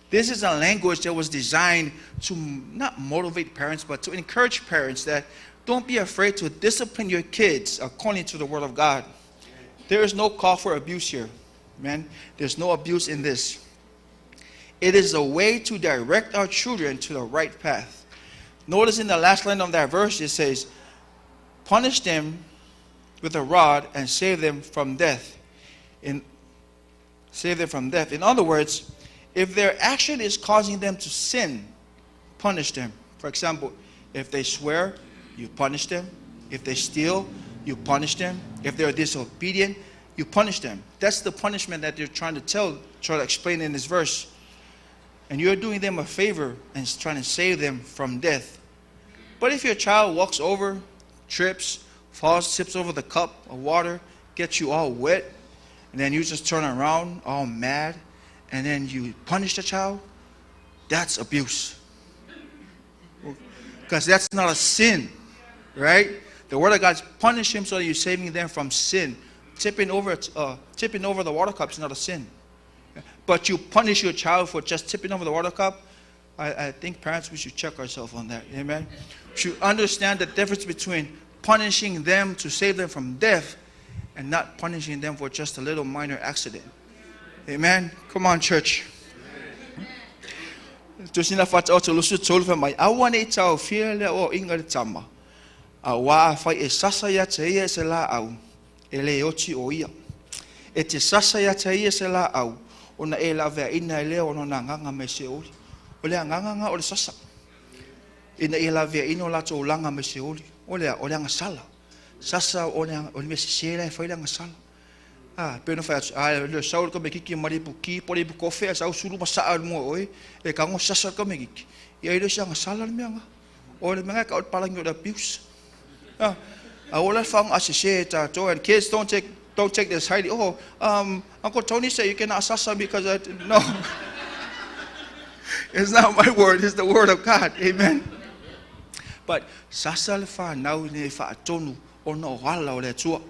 This is a language that was designed to not motivate parents, but to encourage parents that don't be afraid to discipline your kids according to the Word of God. There is no call for abuse here. Amen? There's no abuse in this. It is a way to direct our children to the right path. Notice in the last line of that verse, it says, punish them with a rod and save them from death. Save them from death. In other words, if their action is causing them to sin, punish them. For example, if they swear, you punish them. If they steal, you punish them. If they're disobedient, you punish them. That's the punishment that they're trying to explain in this verse. And you're doing them a favor and trying to save them from death. But if your child walks over, trips, falls, tips over the cup of water, gets you all wet, and then you just turn around all mad, and then you punish the child, that's abuse. Because that's not a sin, right? The Word of God's punish him so that you're saving them from sin. Tipping over the water cup is not a sin. But you punish your child for just tipping over the water cup, I think parents, we should check ourselves on that. Amen? We should understand the difference between punishing them to save them from death and not punishing them for just a little minor accident. Amen? Come on, church. Tusina fata o tulusu tolfa mai awane tau fiele o inga tama. Awa fai e sasa ya te se la au. Ele oti o ia. E te sasa ya te se la au. Ona e la vea ina ele ona nganga me se oli. Ole nganga o le sasa. Ina e la vea ino la to langa me se oli. Ole anga sala. Sasa ole me se le fai langa sala. Pero fai le saul ko me kiki mari puki pole bu kofe sa usuru masa mo oi e ka ngo sasa ko me kiki ia ile sa sala me nga o le menga ka palang yo da abuse ola fang associate to and kids don't take this highly. Uncle Tony said you cannot sasa because no. It's not my word, it's the word of God. Amen. But sasa le fa now ne fa tonu ono hala o le tua.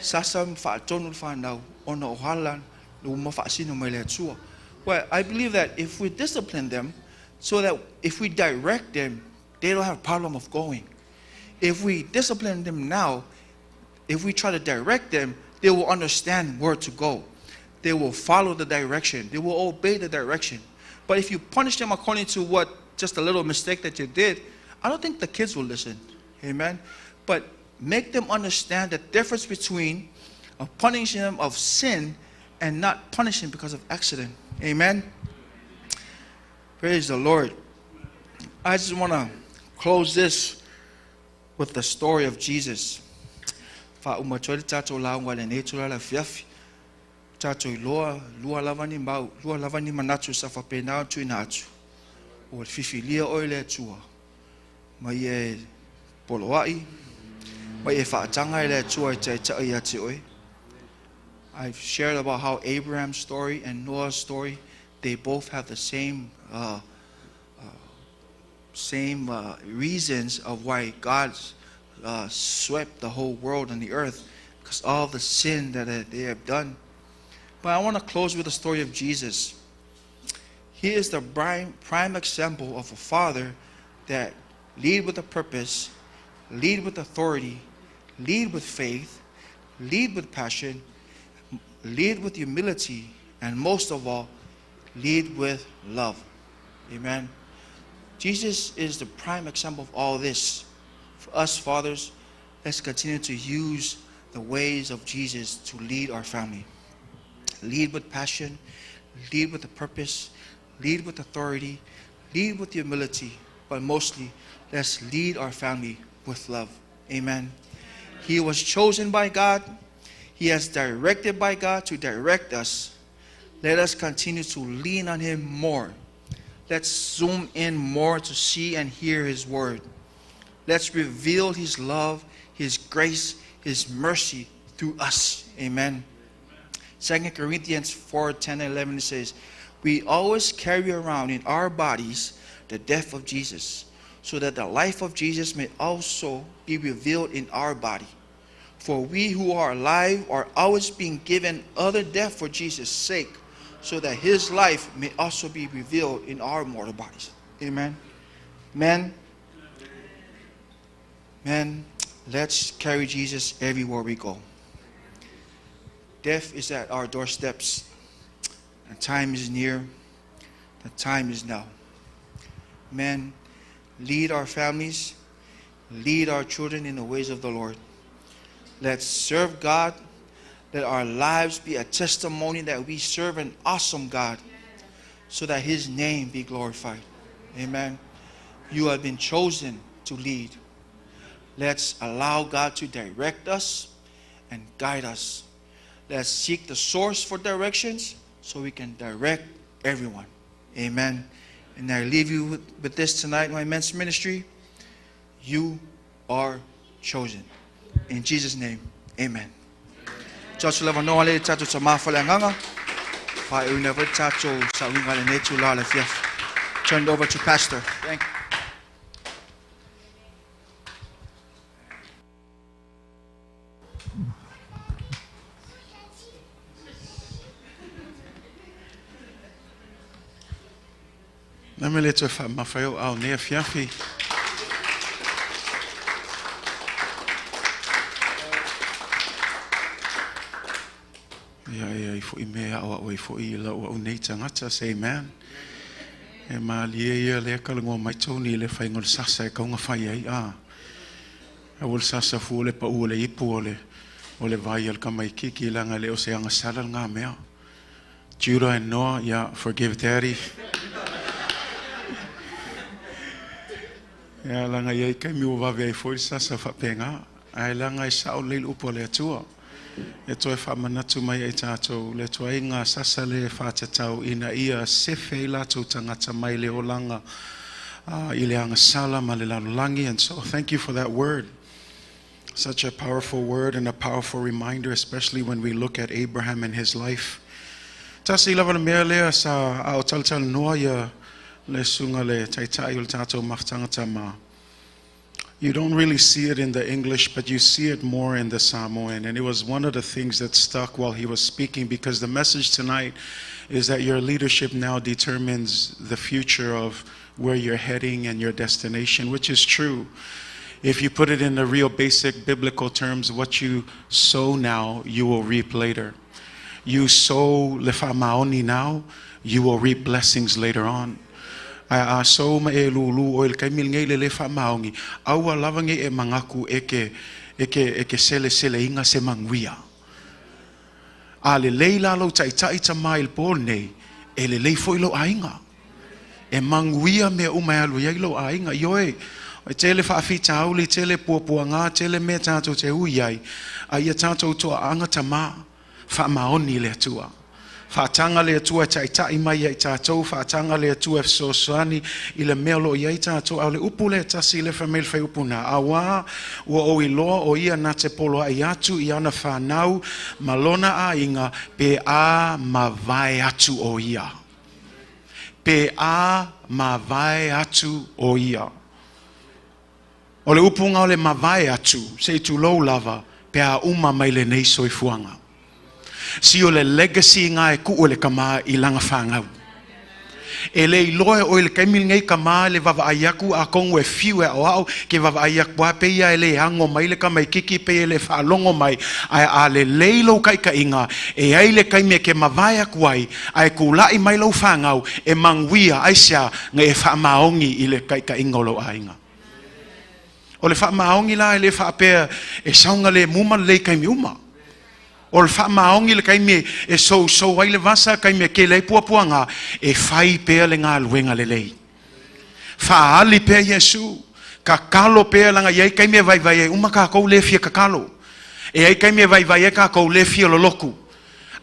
Sasam fa tonu fa now ono hala no mo fa sino mai le tua. Well, I believe that if we discipline them, so that if we direct them they don't have a problem of going. If we discipline them now, if we try to direct them, they will understand where to go. They will follow the direction. They will obey the direction. But if you punish them according to what, just a little mistake that you did, I don't think the kids will listen. Amen. But make them understand the difference between punishing them of sin and not punishing because of accident. Amen. Praise the Lord. I just want to close this with the story of Jesus. Tato lua lavani manatu sa whapena tu inatu. O whiwhilia oile tua. Mai e poloai. Mai e whaatanga ele tua te tai ati oi. I've shared about how Abraham's story and Noah's story, they both have the same reasons of why God swept the whole world and the earth, because of all the sin that they have done. But I want to close with the story of Jesus. He is the prime example of a father that lead with a purpose, lead with authority, lead with faith, lead with passion, lead with humility, and most of all, lead with love. Amen. Jesus is the prime example of all this. For us fathers, let's continue to use the ways of Jesus to lead our family. Lead with passion, lead with a purpose, lead with authority, lead with humility, but mostly, let's lead our family with love. Amen. He was chosen by God. He is directed by God to direct us. Let us continue to lean on Him more. Let's zoom in more to see and hear His word. Let's reveal His love, His grace, His mercy through us. Amen. 2 Corinthians 4:10-11 says, we always carry around in our bodies the death of Jesus, so that the life of Jesus may also be revealed in our body. For we who are alive are always being given other death for Jesus' sake, so that His life may also be revealed in our mortal bodies. Amen. Men, let's carry Jesus everywhere we go. Death is at our doorsteps. The time is near. The time is now. Men, lead our families, lead our children in the ways of the Lord. Let's serve God. Let our lives be a testimony that we serve an awesome God, so that His name be glorified. Amen. You have been chosen to lead. Let's allow God to direct us and guide us. Let's seek the source for directions so we can direct everyone. Amen. And I leave you with this tonight, my men's ministry. You are chosen. In Jesus' name, amen. Turn it over to Pastor. Thank you. Let me let you my fail out near Fiafi. Yeah, for me, our for you, nature, not to say, man. And my year, Lekalong, my Tony, le Fangle Sasa, Kong of Fire. I will Sasa Fule, Paule, Pole, Ole Vayel, Kamai Kiki, Langale, Oseanga Salang, Mea. Judah and Noah, yeah, forgive Daddy. Ya langa ye kai mi wa ve foi sa fa penga ai langa sa o le upo le tua e toi fa manatu mai e tato le toi nga sasa le fa tatau ina ia se fe la to tangata mai le olanga ile anga sala malela langi. And so thank you for that word, such a powerful word and a powerful reminder, especially when we look at Abraham and his life. Tasi lava mele sa au taltal noya le sunga le taitai ul tato maftangata ma. You don't really see it in the English, but you see it more in the Samoan. And it was one of the things that stuck while he was speaking, because the message tonight is that your leadership now determines the future of where you're heading and your destination, which is true. If you put it in the real basic biblical terms, what you sow now, you will reap later. You sow lefamaoni now, you will reap blessings later on. So ma e lulu o il kaimil ngai le lefamaoni, aua lava ngai e mangaku eke sele inga se manguia. A le leila lo tai ta mai pol nei, e le lei foi lo ainga. E manguia me umai alu yai lo ainga yoe. O tele whaafita auli, tele puapuanga, tele me tātou te uiai, a ia tātou tua anga tama, whaamaoni le tua. Whaatanga le tua tai mai ai tātou, whaatanga le tua fsosani, i le melo iai tātou, au le upu le tasi le whamel whai upuna. Awa, ua o iloa o ia na te polo ai atu, i ana whanau, malona a inga, pe a mawai atu o ia. Pe a mawai atu o ia. O le upunga o le mawai atu, se tu lou lava, pe a uma mai le nei soifuanga. Si o le legacy ngā e ku o le kama i langa whangau. E le iloe o le kaimil ngai kama le wawa ayaku a kongu e fiu e au ke wawa ayaku a peia e le hango mai le kama i kiki pe le whaalongo mai a le leilo kai ka inga e ai le kaime ke mawai aku ai a e kulai mai lau whangau e manguia aisia ngai e whaamaongi i le kai ka inga o lau a inga. O le whaamaongi la e le whaapea e saunga le muma le kaimi uma. O le whaamaongi le kaimi e so ai le vasa kaimi ke le puapuanga e whai pea le ngā luenga le lei. Whaali pea Yesu, ka kalo pea langa iei kaimi e vai e uma ka kou le fia ka kalo. E ei kaimi e vai e ka kou le fia loloku.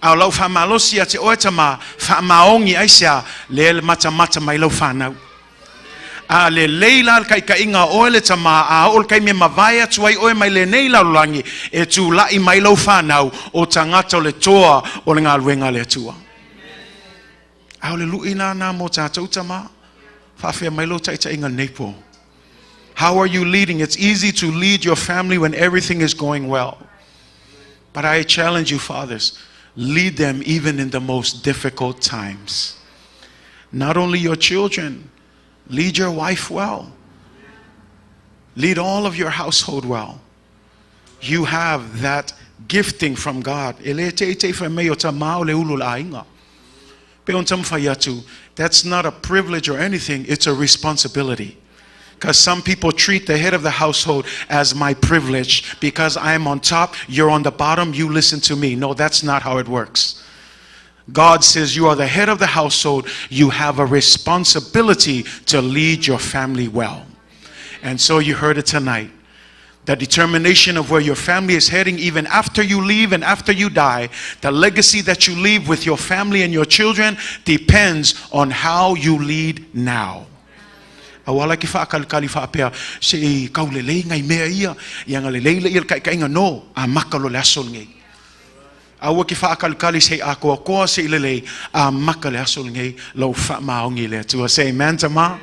Au lau whaamalosi a te oe tama whaamaongi aisia le mata mai lau whanau. A le leila kai ka inga oele tama a ol kai me mavaya tuai oe mai le neila lulangi e tu lai mai lau whanau o tangata o le toa o le ngā luenga le tua. A le luina na mo tātou tama whawhia mai lau taita inga nepo. How are you leading? It's easy to lead your family when everything is going well. But I challenge you, fathers, lead them even in the most difficult times. Not only your children, lead your wife well. Lead all of your household well. You have that gifting from God. That's not a privilege or anything, it's a responsibility. Because some people treat the head of the household as my privilege. Because I am on top, you're on the bottom, you listen to me. No, that's not how it works. God says you are the head of the household. You have a responsibility to lead your family well. And so you heard it tonight. The determination of where your family is heading even after you leave and after you die, the legacy that you leave with your family and your children depends on how you lead now. Awala ki whaakalkali whaapea se kaulelei ngai mea ia ianga lelei le il kai inga no a makalo le asol ngai. Awa ki whaakalkali se a koa se ilelei a maka le asol ngai lau whaamaongi le tua. Say amen tama.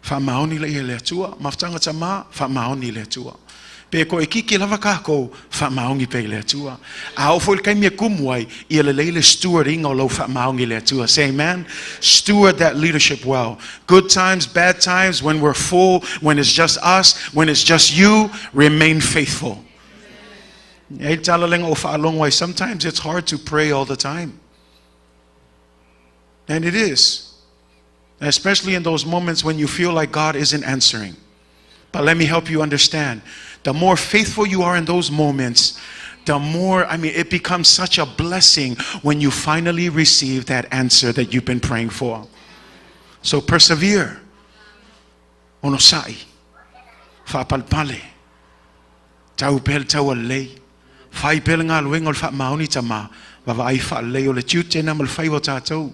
Whaamaoni le ia le tua. Maftanga tama whaamaoni le tua. Pe ko e kiki lava kako whaamaongi pe le tua. A ofo il kaimia kumuai i lelei le steward inga o lau whaamaongi le tua. Say amen. Steward that leadership well. Good times, bad times, when we're full, when it's just us, when it's just you, remain faithful. Sometimes it's hard to pray all the time. And it is. Especially in those moments when you feel like God isn't answering. But let me help you understand. The more faithful you are in those moments, the more, it becomes such a blessing when you finally receive that answer that you've been praying for. So persevere. Onosai. Fa'apalpale. Taupel tawalei. Fai pelenga luenga fa maoni tama wa vai fa leo le tute na mal fai wa tatou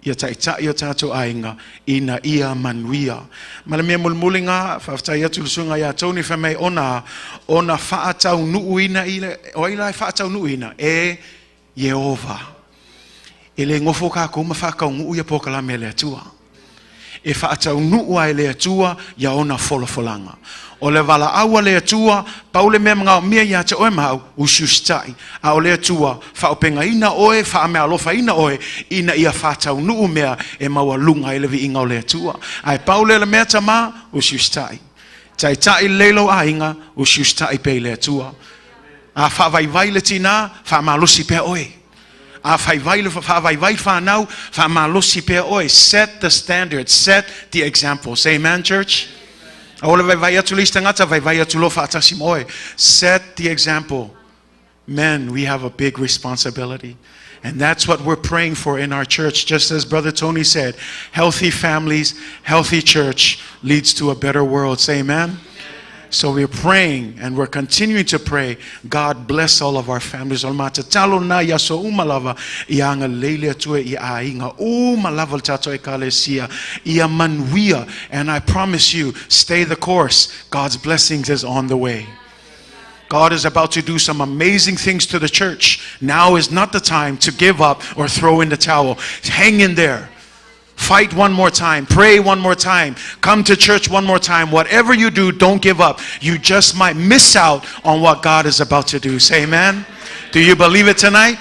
ia taita ia tatou ainga ina ia manuia malame mulmulinga fa tai atu sunga ya toni fa mai ona fa tau nuina ile oila fa tau nuina e Jehova ele ngofo ka ko ma fa ka ngu ia pokala mele tua e whaatau nuu ai le atua ia ona folafolanga. O le wala aua le atua, paule mea mga o mea ia te oe mau, usiustai. A o le atua, whaopenga ina oe, whaamea alofa ina oe, ina ia whaatau nuu mea e maua lunga e levi inga o le atua. Ai paule le mea tama, usiustai. Tai tai leilo a inga, usiustai pe le atua. A whaavaivai le tina, whaamalosi pe oe. A whaavaivai whanau, whaamalosi pe oe. Set the standard, set the example. Say amen, church? Set the example. Men, we have a big responsibility. And that's what we're praying for in our church. Just as Brother Tony said, healthy families, healthy church leads to a better world. Say amen. So we're praying and we're continuing to pray. God bless all of our families. And I promise you, stay the course. God's blessings is on the way. God is about to do some amazing things to the church. Now is not the time to give up or throw in the towel. Hang in there. Fight one more time. Pray one more time. Come to church one more time. Whatever you do, don't give up. You just might miss out on what God is about to do. Say amen. Do you believe it tonight?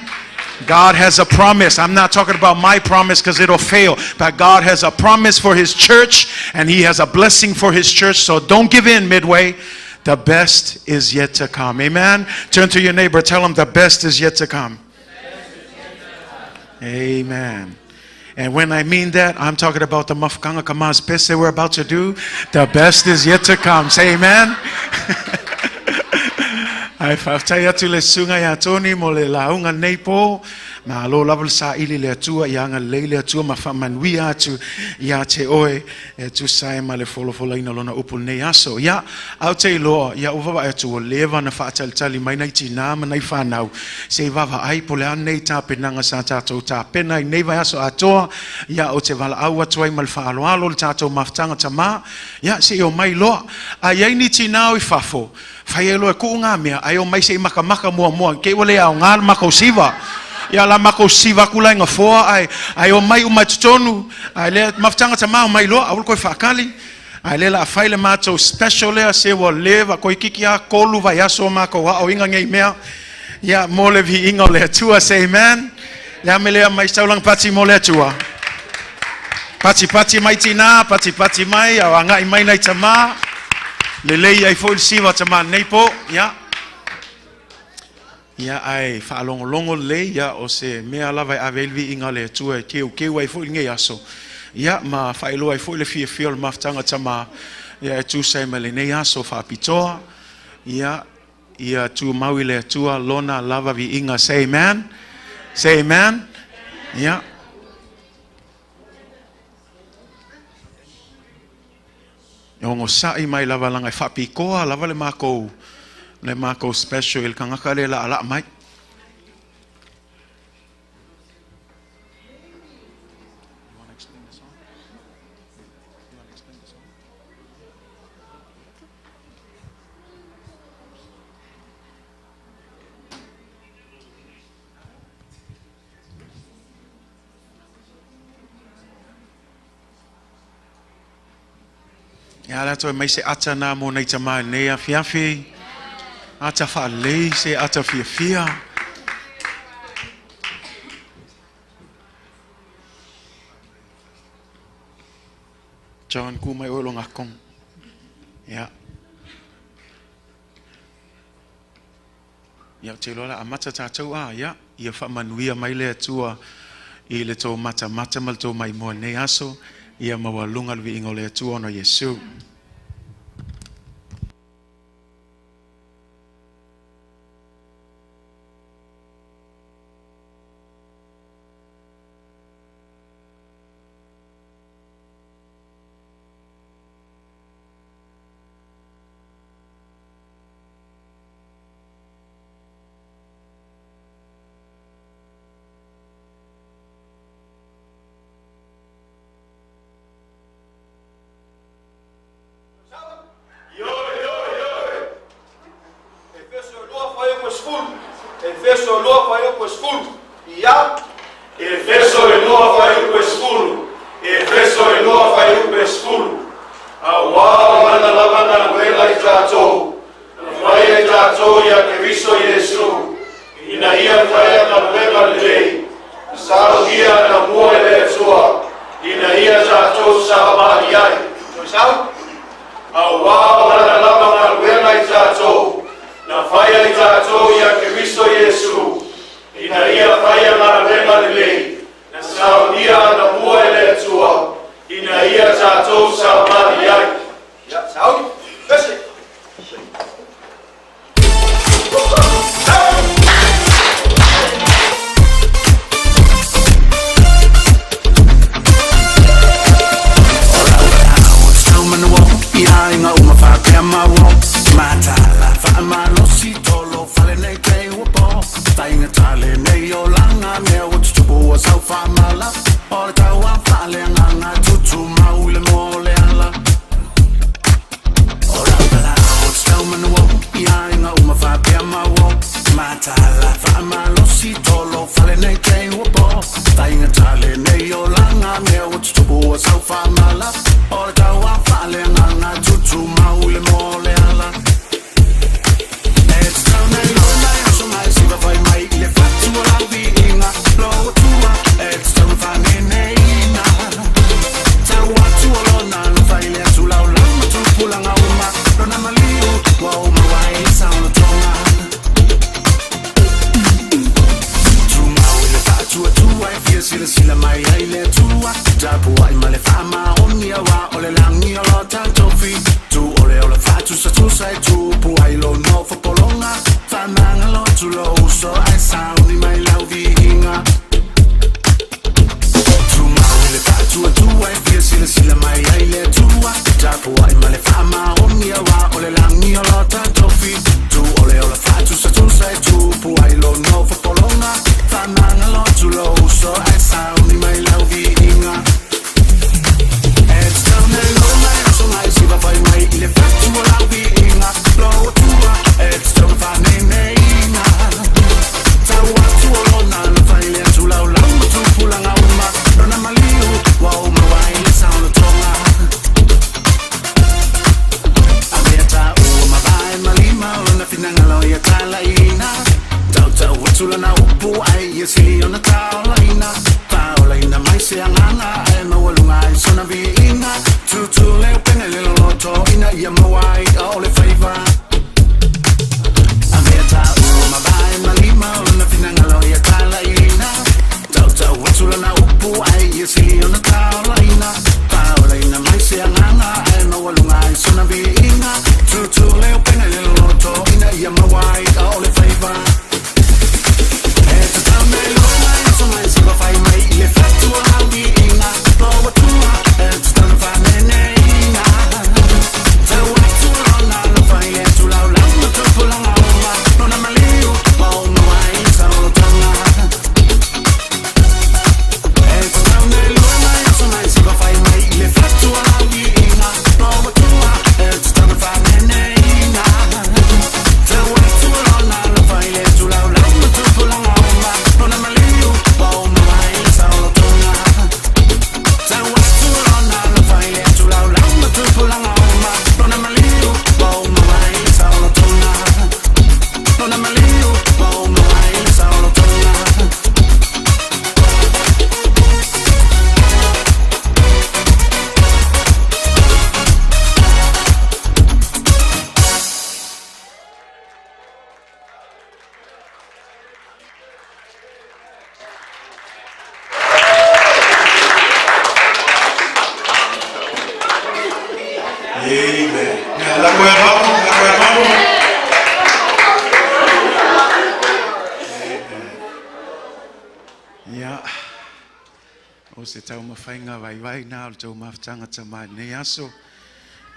God has a promise. I'm not talking about my promise because it'll fail. But God has a promise for His church. And He has a blessing for His church. So don't give in midway. The best is yet to come. Amen. Turn to your neighbor. Tell him the best is yet to come. Amen. And when I mean that, I'm talking about the mafkanga kamas pese we're about to do. The best is yet to come. Say amen. Ai whaftaya tu le sunga ya toni mo le launga neipo. Ma lo laval sa ili le atua ianga leile atua ma whamanui atu ia te oe e tu sae ma le folofola ina lona upu nei aso. Ia au te iloa ia uwawa e tu o lewa na whaatalitali mai nei tina ma nei whanau. Se wawa ai po le anei tā penanga sa tātou tā pena i nei vai aso atoa. Ia o te wala au atuai ma le whaaloalo le tātou maftanga tama. Ia se o mai loa. A iei ni tina o I whafo. Whaielo e kuunga mea ai o mai se I makamaka mua mua. Ke wale au ngāra mako siva. Ya la mako siva kula inga foa ai o mai umatutonu ai le maftanga tama mai lo au ko fakali ai le la faile mato special le se wo leva ko ikikia kolu vai aso mako wa o inga ngei mea ya mole vi inga le tua say amen ya mele mai saulang pati mole tua pati mai tina pati mai au anga mai nai tama le lei ai fo siva tama neipo ya ia ai whaalongolongo le ia o se mea lava avelvi inga le tua keu ai fo inge aso ia ma whaelo ai fo le fia o maftanga tama ia tu sai mele nei aso whapitoa ia tu maui le tua lona lava vi inga say amen ia Yongo sai mai lava langa whapikoa lava le mako le mako special il kangaka le la ala mai ya la to mai se atana mo nei tama nei afiafi ata whalei se ata fia John ku mai olo ngakong ya te lola amata tātou ya ia whamanuia mai le atua I le tō mata mal tō mai mua nei aso ia mawalunga vi ingo le atua ono Yesu. Efeso loa fai o escuro. Ia Efeso loa fai o escuro. e feso e loa fai upe skulu, a wā mana lavana wela I tātou, fai e tātou ia Keriso Iesu, ina ia fai na wela lei, sao ia na mua e le tua, ina ia tātou sa mahi ai. Sao? A wā mana lavana wela I tātou, na fai e tātou ia Keriso Iesu, ina ia fai na wela lei, sao ia na mua e le tua, ina ia tātou sa mahi ai. Ja, sao? Beste.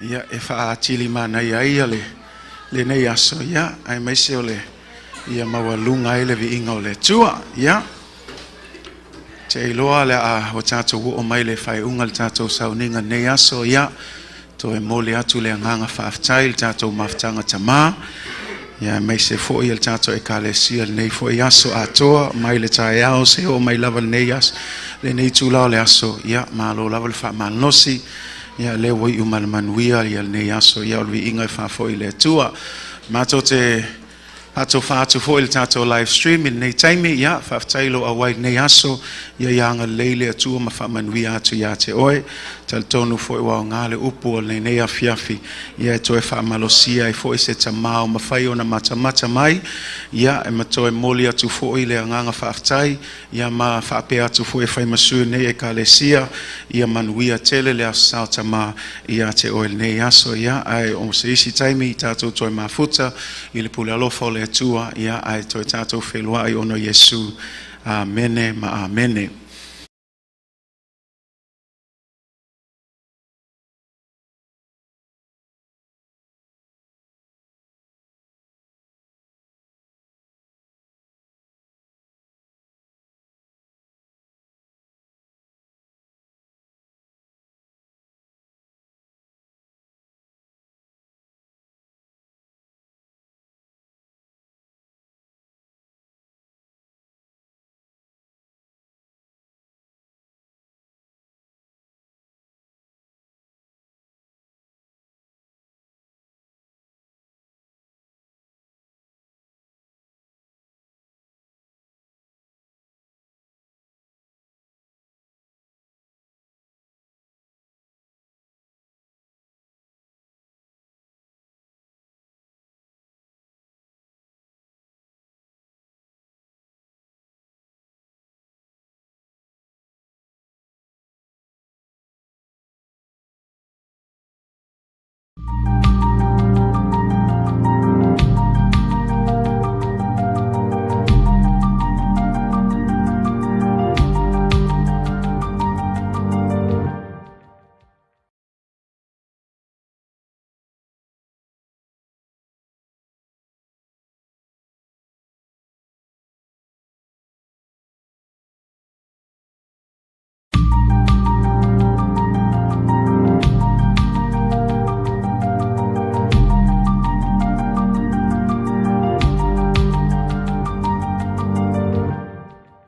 Ia e wha atili mana ia ia le nei aso ia ai meise o le ia mawalunga ele vi inga o le tua ia te iloa le a o tātou o mai le whai unga le tātou sauninga nei aso ia to e mole atu le anganga whaaftai le tātou maftanga tamā ia meise fo ia le tātou e kalesia le nei fo i aso atoa mai le tae ao se o mai lava nei aso le nei tūlau le aso, ia, malo lava le wha malnosi, ia, le wai umalmanuia, ia, le nei aso, ia, ului inga i whafoi le tua. Mātou te, Ato whaatu fo il tato live stream in nei taimi ia whaftailo a wai nei aso ia ianga leile atua ma whamanui atu ia te oe tal tonu fo i wao ngale upu o nei afiafi ia e toe whamalosia i fo i se tamao ma whai o na mata mai ia e matoe moli atu fo i le anganga whaftai ia ma whape atu fo i whai masu nei e kalesia ia manuia tele le asao tama ia te oe nei aso ia ai o se isi taimi i tato toi mafuta i le pule alofa le tua ia ai toi tatou whelua i ono Yesu. Amene ma amene.